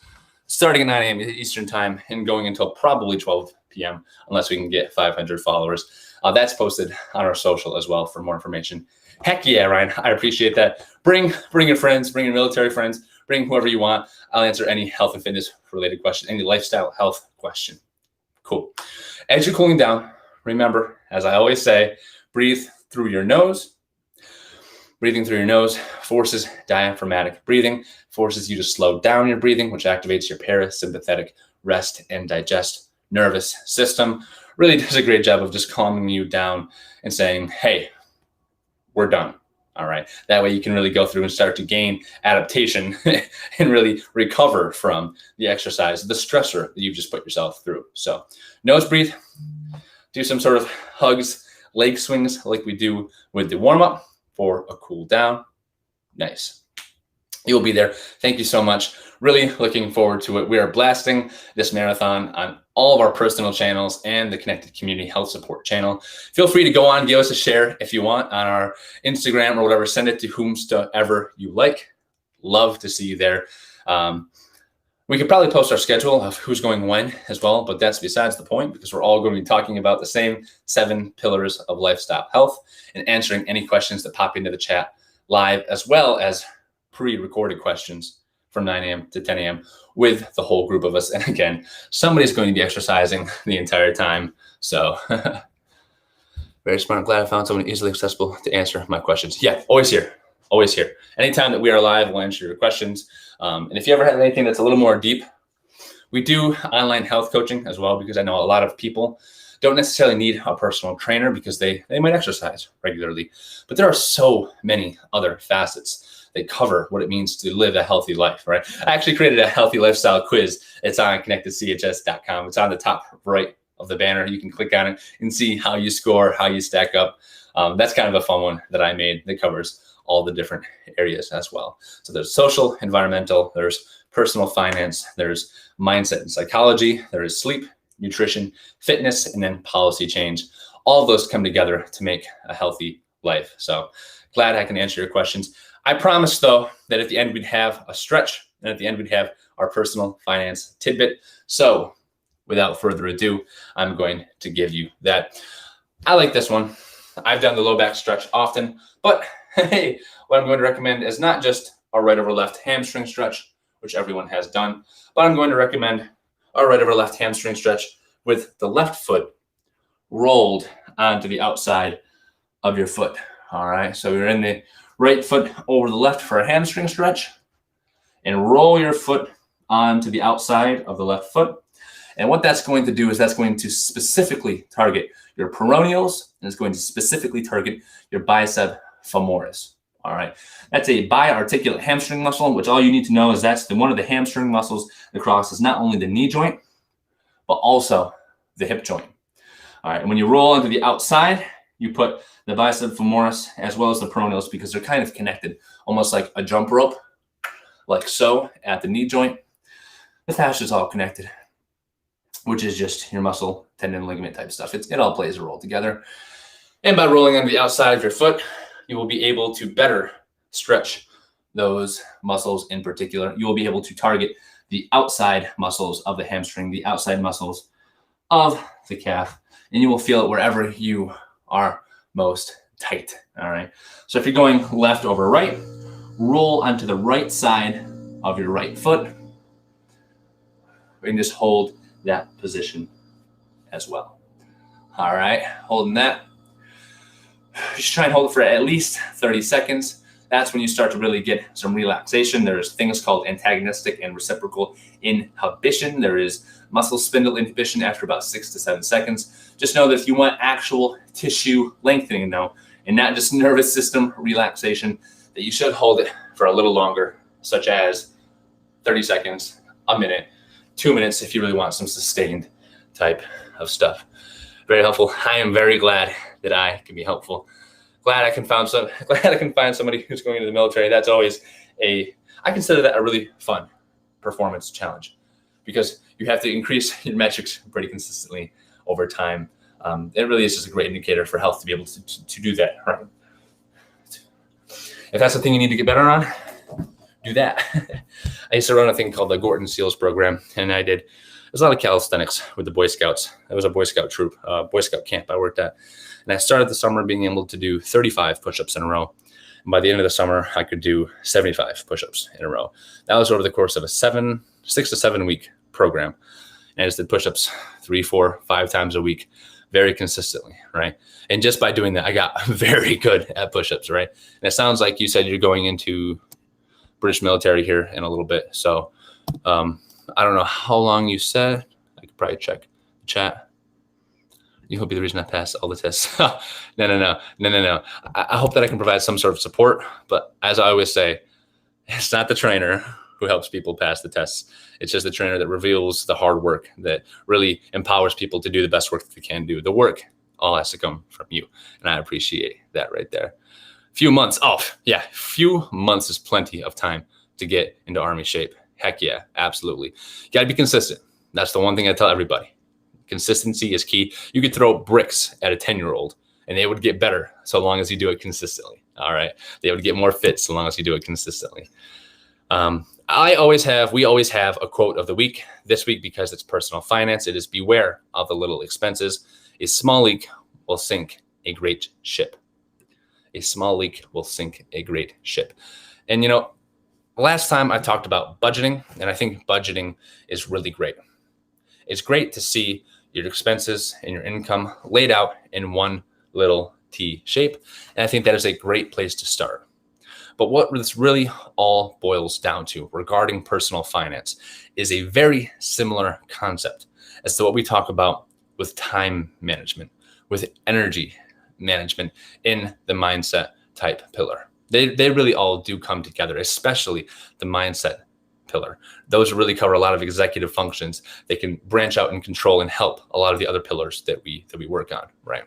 Starting at 9 a.m. Eastern time and going until probably 12 p.m. unless we can get 500 followers. That's posted on our social as well for more information. Heck yeah, Ryan, I appreciate that. Bring your friends, bring your military friends, bring whoever you want. I'll answer any health and fitness related question, any lifestyle health question. Cool. As you're cooling down, remember, as I always say, breathe through your nose. Breathing through your nose forces diaphragmatic breathing, forces you to slow down your breathing, which activates your parasympathetic rest and digest nervous system. Really does a great job of just calming you down and saying, hey, we're done. All right. That way you can really go through and start to gain adaptation and really recover from the exercise, the stressor that you've just put yourself through. So nose breathe, do some sort of hugs, leg swings like we do with the warm up for a cool down. Nice. You'll be there. Thank you so much. Really looking forward to it. We are blasting this marathon on all of our personal channels and the Connected Community Health Support channel. Feel free to go on, give us a share if you want on our Instagram or whatever. Send it to whomsoever you like. Love to see you there. We could probably post our schedule of who's going when as well, but that's besides the point because we're all going to be talking about the same 7 pillars of lifestyle health and answering any questions that pop into the chat live, as well as pre-recorded questions from 9 a.m. to 10 a.m. with the whole group of us. And again, somebody's going to be exercising the entire time. So very smart. I'm glad I found someone easily accessible to answer my questions. Yeah, always here. Always here. Anytime that we are live, we'll answer your questions. And if you ever have anything that's a little more deep, we do online health coaching as well, because I know a lot of people don't necessarily need a personal trainer because they might exercise regularly. But there are so many other facets that cover what it means to live a healthy life, right? I actually created a healthy lifestyle quiz. It's on connectedchs.com. It's on the top right of the banner. You can click on it and see how you score, how you stack up. That's kind of a fun one that I made that covers all the different areas as well. So there's social, environmental, there's personal finance, there's mindset and psychology, there is sleep, nutrition, fitness, and then policy change. All of those come together to make a healthy life. So glad I can answer your questions. I promise, though, that at the end we'd have a stretch, and at the end we'd have our personal finance tidbit. So without further ado, I'm going to give you that. I like this one. I've done the low back stretch often, but hey, what I'm going to recommend is not just a right over left hamstring stretch, which everyone has done, but I'm going to recommend a right over left hamstring stretch with the left foot rolled onto the outside of your foot. All right, so you're in the right foot over the left for a hamstring stretch, and roll your foot onto the outside of the left foot. And what that's going to do is that's going to specifically target your peroneals, and it's going to specifically target your bicep femoris. All right, that's a biarticulate hamstring muscle, which all you need to know is that's one of the hamstring muscles that crosses not only the knee joint, but also the hip joint. All right, and when you roll onto the outside, you put the bicep femoris as well as the peroneals because they're kind of connected, almost like a jump rope, like so at the knee joint. The fascia is all connected, which is just your muscle, tendon, ligament type stuff. It all plays a role together. And by rolling on the outside of your foot, you will be able to better stretch those muscles in particular. You will be able to target the outside muscles of the hamstring, the outside muscles of the calf, and you will feel it wherever you are most tight. All right. So if you're going left over right, roll onto the right side of your right foot and just hold that position as well. All right. Holding that. Just try and hold it for at least 30 seconds. That's when you start to really get some relaxation. There's things called antagonistic and reciprocal inhibition. There is muscle spindle inhibition after about 6 to 7 seconds. Just know that if you want actual tissue lengthening now, and not just nervous system relaxation, that you should hold it for a little longer, such as 30 seconds, a minute, 2 minutes if you really want some sustained type of stuff. Very helpful. I am very glad that I can be helpful. Glad I can find somebody who's going into the military. That's always I consider that a really fun performance challenge, because you have to increase your metrics pretty consistently over time. It really is just a great indicator for health to be able to do that, right? If that's the thing you need to get better on, do that. I used to run a thing called the Gorton SEALs program, and there's a lot of calisthenics with the Boy Scouts. It was a Boy Scout troop, Boy Scout camp I worked at. And I started the summer being able to do 35 push-ups in a row. And by the end of the summer, I could do 75 push-ups in a row. That was over the course of a 6 to 7 week program. And I just did push-ups 3, 4, 5 times a week, very consistently, right? And just by doing that, I got very good at push-ups, right? And it sounds like you said you're going into British military here in a little bit. So I don't know how long you said. I could probably check the chat. You will be the reason I passed all the tests. No. I hope that I can provide some sort of support. But as I always say, it's not the trainer who helps people pass the tests. It's just the trainer that reveals the hard work, that really empowers people to do the best work that they can do. The work all has to come from you. And I appreciate that right there. Few months is plenty of time to get into Army shape. Heck yeah, absolutely. You got to be consistent. That's the one thing I tell everybody. Consistency is key. You could throw bricks at a 10-year-old and they would get better so long as you do it consistently. All right. They would get more fit so long as you do it consistently. We always have a quote of the week this week, because it's personal finance. It is beware of the little expenses. A small leak will sink a great ship. A small leak will sink a great ship. And last time I talked about budgeting, and I think budgeting is really great. It's great to see your expenses and your income laid out in one little T shape. And I think that is a great place to start. But what this really all boils down to regarding personal finance is a very similar concept as to what we talk about with time management, with energy management in the mindset type pillar. They really all do come together, especially the mindset pillar. Those really cover a lot of executive functions. They can branch out and control and help a lot of the other pillars that we work on, right?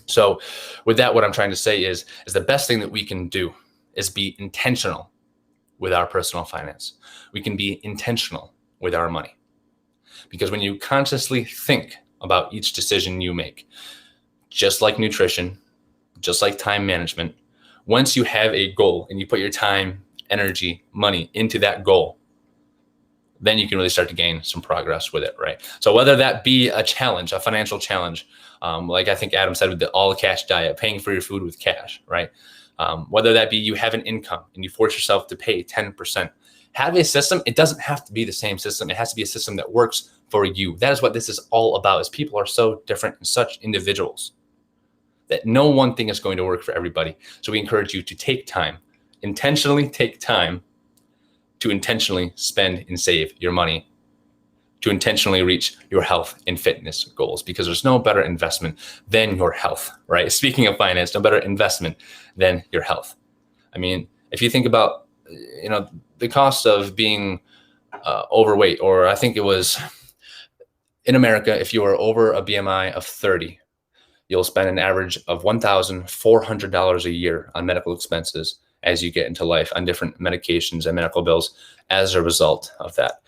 So with that, what I'm trying to say is the best thing that we can do is be intentional with our personal finance. We can be intentional with our money. Because when you consciously think about each decision you make, just like nutrition, just like time management, once you have a goal and you put your time, energy, money into that goal, then you can really start to gain some progress with it, right? So whether that be a challenge, a financial challenge, like I think Adam said with the all cash diet, paying for your food with cash, right? Whether that be you have an income and you force yourself to pay 10%, have a system. It doesn't have to be the same system. It has to be a system that works for you. That is what this is all about, is people are so different and such individuals that no one thing is going to work for everybody. So we encourage you to take time, intentionally take time to intentionally spend and save your money, to intentionally reach your health and fitness goals, because there's no better investment than your health, right? Speaking of finance, no better investment than your health. I mean, if you think about, the cost of being overweight, or I think it was in America, if you are over a BMI of 30, you'll spend an average of $1,400 a year on medical expenses as you get into life, on different medications and medical bills as a result of that.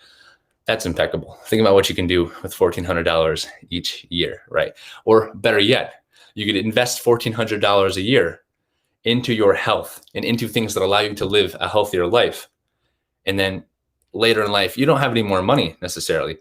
That's impeccable. Think about what you can do with $1,400 each year, right? Or better yet, you could invest $1,400 a year into your health and into things that allow you to live a healthier life. And then later in life, you don't have any more money necessarily,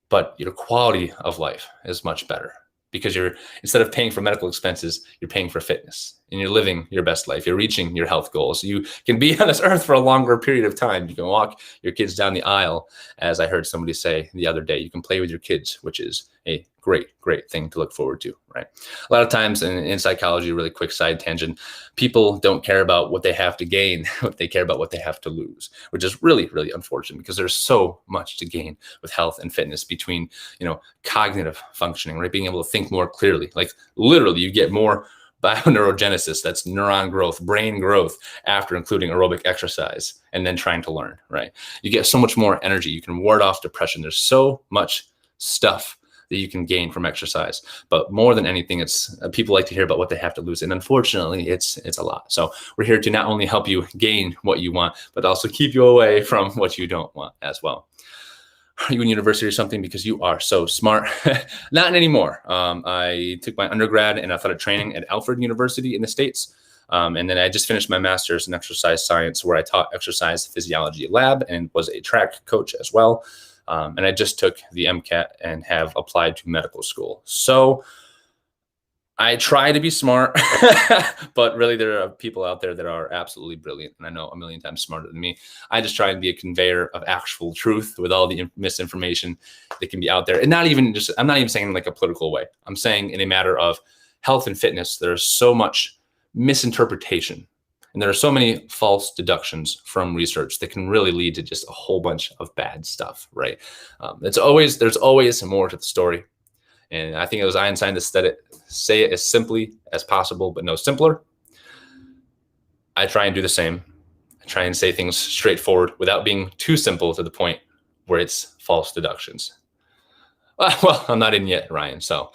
but your quality of life is much better, because instead of paying for medical expenses, you're paying for fitness and you're living your best life. You're reaching your health goals. You can be on this earth for a longer period of time. You can walk your kids down the aisle, as I heard somebody say the other day. You can play with your kids, which is a great, great thing to look forward to, right? A lot of times in psychology, really quick side tangent, people don't care about what they have to gain, they care about what they have to lose, which is really, really unfortunate, because there's so much to gain with health and fitness between, cognitive functioning, right? Being able to think more clearly, like literally you get more bioneurogenesis, that's neuron growth, brain growth, after including aerobic exercise and then trying to learn, right? You get so much more energy. You can ward off depression. There's so much stuff that you can gain from exercise. But more than anything, it's people like to hear about what they have to lose. And unfortunately, it's a lot. So we're here to not only help you gain what you want, but also keep you away from what you don't want as well. Are you in university or something because you are so smart? Not anymore. I took my undergrad in athletic training at Alfred University in the States. And then I just finished my master's in exercise science, where I taught exercise physiology lab and was a track coach as well. And I just took the MCAT and have applied to medical school. So I try to be smart, but really there are people out there that are absolutely brilliant. And I know a million times smarter than me. I just try and be a conveyor of actual truth with all the misinformation that can be out there. And I'm not even saying in like a political way. I'm saying in a matter of health and fitness, there's so much misinterpretation. And there are so many false deductions from research that can really lead to just a whole bunch of bad stuff, right? There's always more to the story. And I think it was Einstein that said it, say it as simply as possible, but no simpler. I try and do the same. I try and say things straightforward without being too simple to the point where it's false deductions. Well, I'm not in yet, Ryan, so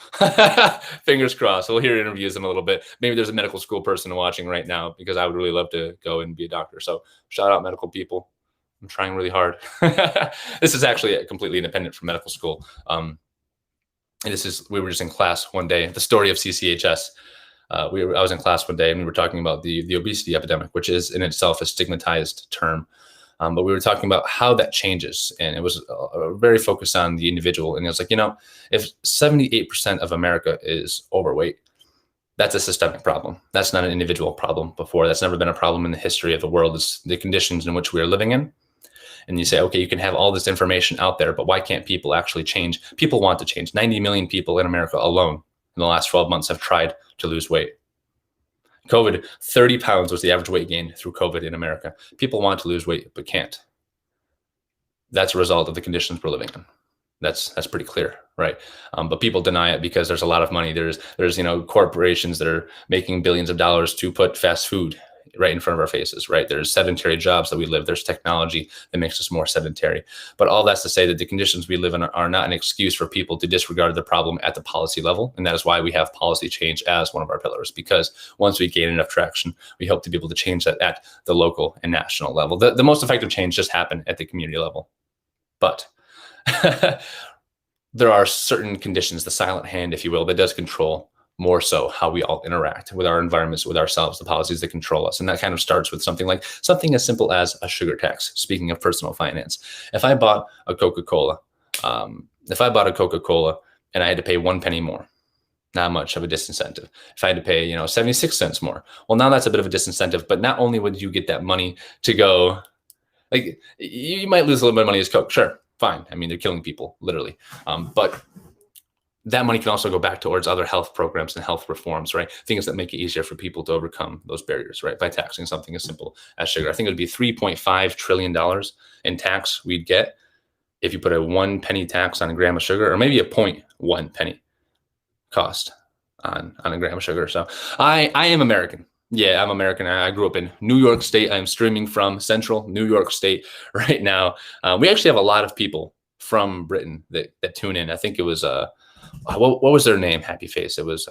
fingers crossed. We'll hear interviews in a little bit. Maybe there's a medical school person watching right now, because I would really love to go and be a doctor. So shout out medical people. I'm trying really hard. This is actually completely independent from medical school. And we were just in class one day, the story of CCHS. I was in class one day and we were talking about the obesity epidemic, which is in itself a stigmatized term. But we were talking about how that changes. And it was very focused on the individual. And it was like, if 78% of America is overweight, that's a systemic problem. That's not an individual problem before. That's never been a problem in the history of the world. It's the conditions in which we are living in. And you say, okay, you can have all this information out there, but why can't people actually change? People want to change. 90 million people in America alone in the last 12 months have tried to lose weight. COVID, 30 pounds was the average weight gain through COVID in America. People want to lose weight, but can't. That's a result of the conditions we're living in. That's pretty clear, right? But people deny it because there's a lot of money. There's corporations that are making billions of dollars to put fast food right in front of our faces, right? There's sedentary jobs that we live. There's technology that makes us more sedentary. But all that's to say that the conditions we live in are not an excuse for people to disregard the problem at the policy level. And that is why we have policy change as one of our pillars, because once we gain enough traction, we hope to be able to change that at the local and national level. The most effective change just happened at the community level. But there are certain conditions, the silent hand, if you will, that does control more so how we all interact with our environments, with ourselves, the policies that control us. And that kind of starts with something as simple as a sugar tax. Speaking of personal finance, if I bought a Coca-Cola and I had to pay 1 penny more, not much of a disincentive. If I had to pay, 76 cents more, well, now that's a bit of a disincentive. But not only would you get that money to go, like, you might lose a little bit of money as Coke, sure, fine. I mean, they're killing people, literally. But that money can also go back towards other health programs and health reforms, right? Things that make it easier for people to overcome those barriers, right? By taxing something as simple as sugar. I think it would be $3.5 trillion in tax we'd get if you put a 1 penny tax on a gram of sugar, or maybe a 0.1 penny cost on a gram of sugar. So I am American. Yeah, I'm American. I grew up in New York State. I'm streaming from central New York State right now. We actually have a lot of people from Britain that tune in. I think it was what was their name? Happy Face. It was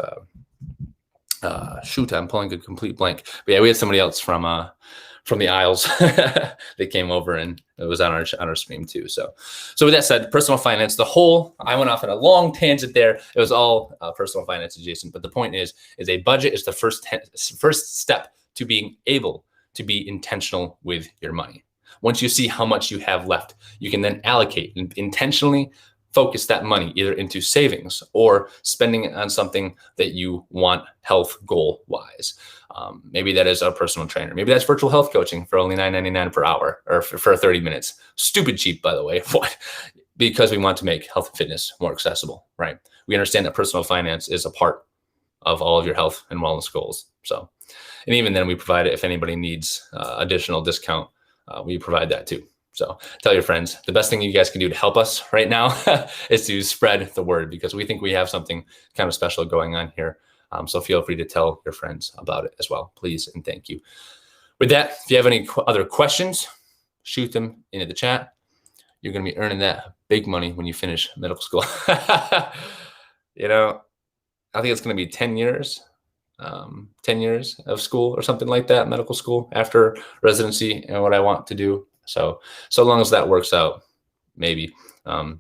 shoot, I'm pulling a complete blank. But yeah, we had somebody else from the Isles that came over, and it was on our stream too. So with that said, personal finance, I went off on a long tangent there. It was all personal finance adjacent. But the point is a budget is the first step to being able to be intentional with your money. Once you see how much you have left, you can then allocate and intentionally focus that money either into savings or spending it on something that you want health goal wise. Maybe that is a personal trainer. Maybe that's virtual health coaching for only $9.99 per hour, or for 30 minutes. Stupid cheap, by the way. What? Because we want to make health and fitness more accessible, right? We understand that personal finance is a part of all of your health and wellness goals. So, and even then we provide it if anybody needs additional discount, we provide that too. So tell your friends. The best thing you guys can do to help us right now is to spread the word, because we think we have something kind of special going on here. So feel free to tell your friends about it as well, please, and thank you. With that, if you have any other questions, shoot them into the chat. You're going to be earning that big money when you finish medical school. I think it's going to be 10 years, 10 years of school or something like that, medical school after residency and what I want to do. So long as that works out, maybe. I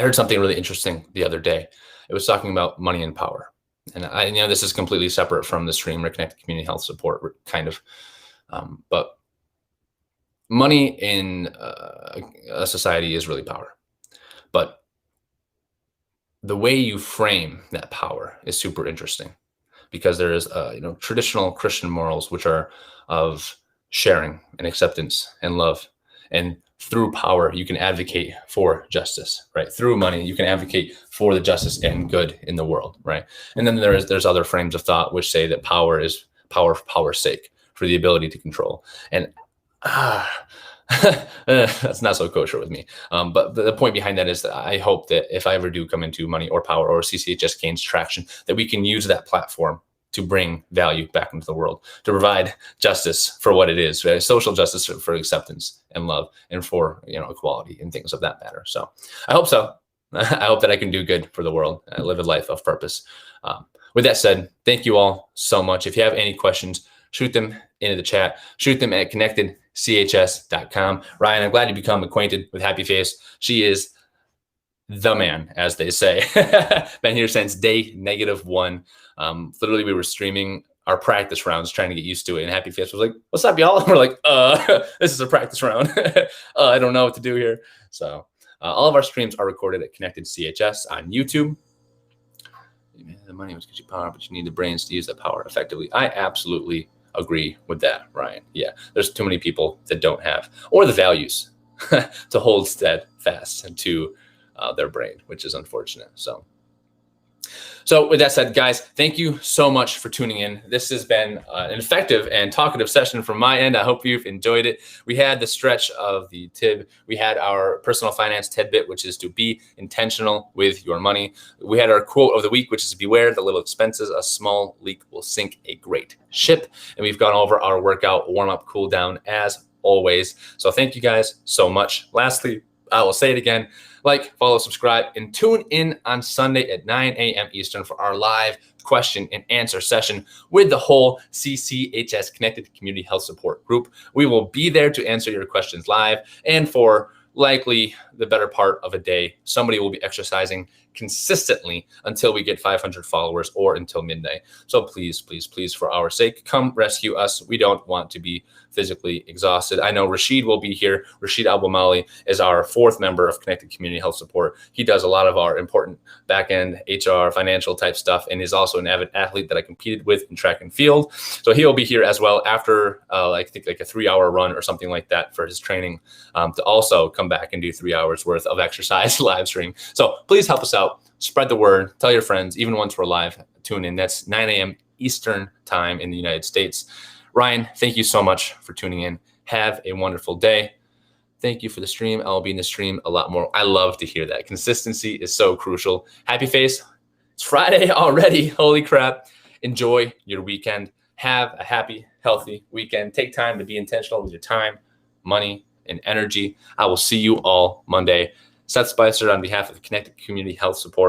heard something really interesting the other day. It was talking about money and power. And I know this is completely separate from the stream or connected community health support kind of, but money in a society is really power. But the way you frame that power is super interesting, because there is, traditional Christian morals, which are of sharing and acceptance and love. And through power, you can advocate for justice, right? Through money, you can advocate for the justice and good in the world, right? And then there's other frames of thought which say that power is power for power's sake, for the ability to control. And that's not so kosher with me. But the point behind that is that I hope that if I ever do come into money or power, or CCHS gains traction, that we can use that platform to bring value back into the world, to provide justice for what it is, right? Social justice for acceptance and love, and for equality and things of that matter. So I hope so. I hope that I can do good for the world, live a life of purpose. With that said, thank you all so much. If you have any questions, shoot them into the chat. Shoot them at connectedchs.com. Ryan, I'm glad you become acquainted with Happy Face. She is the man, as they say. Been here since day -1. Literally, we were streaming our practice rounds, trying to get used to it. And Happy Face was like, "What's up, y'all?" And we're like, this is a practice round. I don't know what to do here. So all of our streams are recorded at Connected CHS on YouTube. The money was because you power, but you need the brains to use that power effectively. I absolutely agree with that, Ryan. Yeah, there's too many people that don't have, or the values to hold steadfast to their brain, which is unfortunate. So with that said, guys, thank you so much for tuning in. This has been an effective and talkative session from my end. I hope you've enjoyed it. We had the stretch of the TIB. We had our personal finance tidbit, which is to be intentional with your money. We had our quote of the week, which is beware the little expenses. A small leak will sink a great ship. And we've gone over our workout, warm-up, cool down as always. So thank you guys so much. Lastly, I will say it again. Like, follow, subscribe, and tune in on Sunday at 9 a.m. Eastern for our live question and answer session with the whole CCHS Connected Community Health Support Group. We will be there to answer your questions live, and for likely the better part of a day, somebody will be exercising consistently until we get 500 followers or until midnight. So please, please, please, for our sake, come rescue us. We don't want to be physically exhausted. I know Rashid will be here. Rashid Abou-Mali is our 4th member of Connected Community Health Support. He does a lot of our important back-end HR, financial type stuff, and is also an avid athlete that I competed with in track and field. So he'll be here as well after, I think, like a 3-hour run or something like that for his training, to also come back and do 3 hours worth of exercise live stream. So please help us out. Spread the word. Tell your friends. Even once we're live, tune in. That's 9 a.m. Eastern time in the United States. Ryan, thank you so much for tuning in. Have a wonderful day. Thank you for the stream. I'll be in the stream a lot more. I love to hear that. Consistency is so crucial. Happy Face. It's Friday already. Holy crap. Enjoy your weekend. Have a happy, healthy weekend. Take time to be intentional with your time, money, and energy. I will see you all Monday. Seth Spicer on behalf of Connected Community Health Support.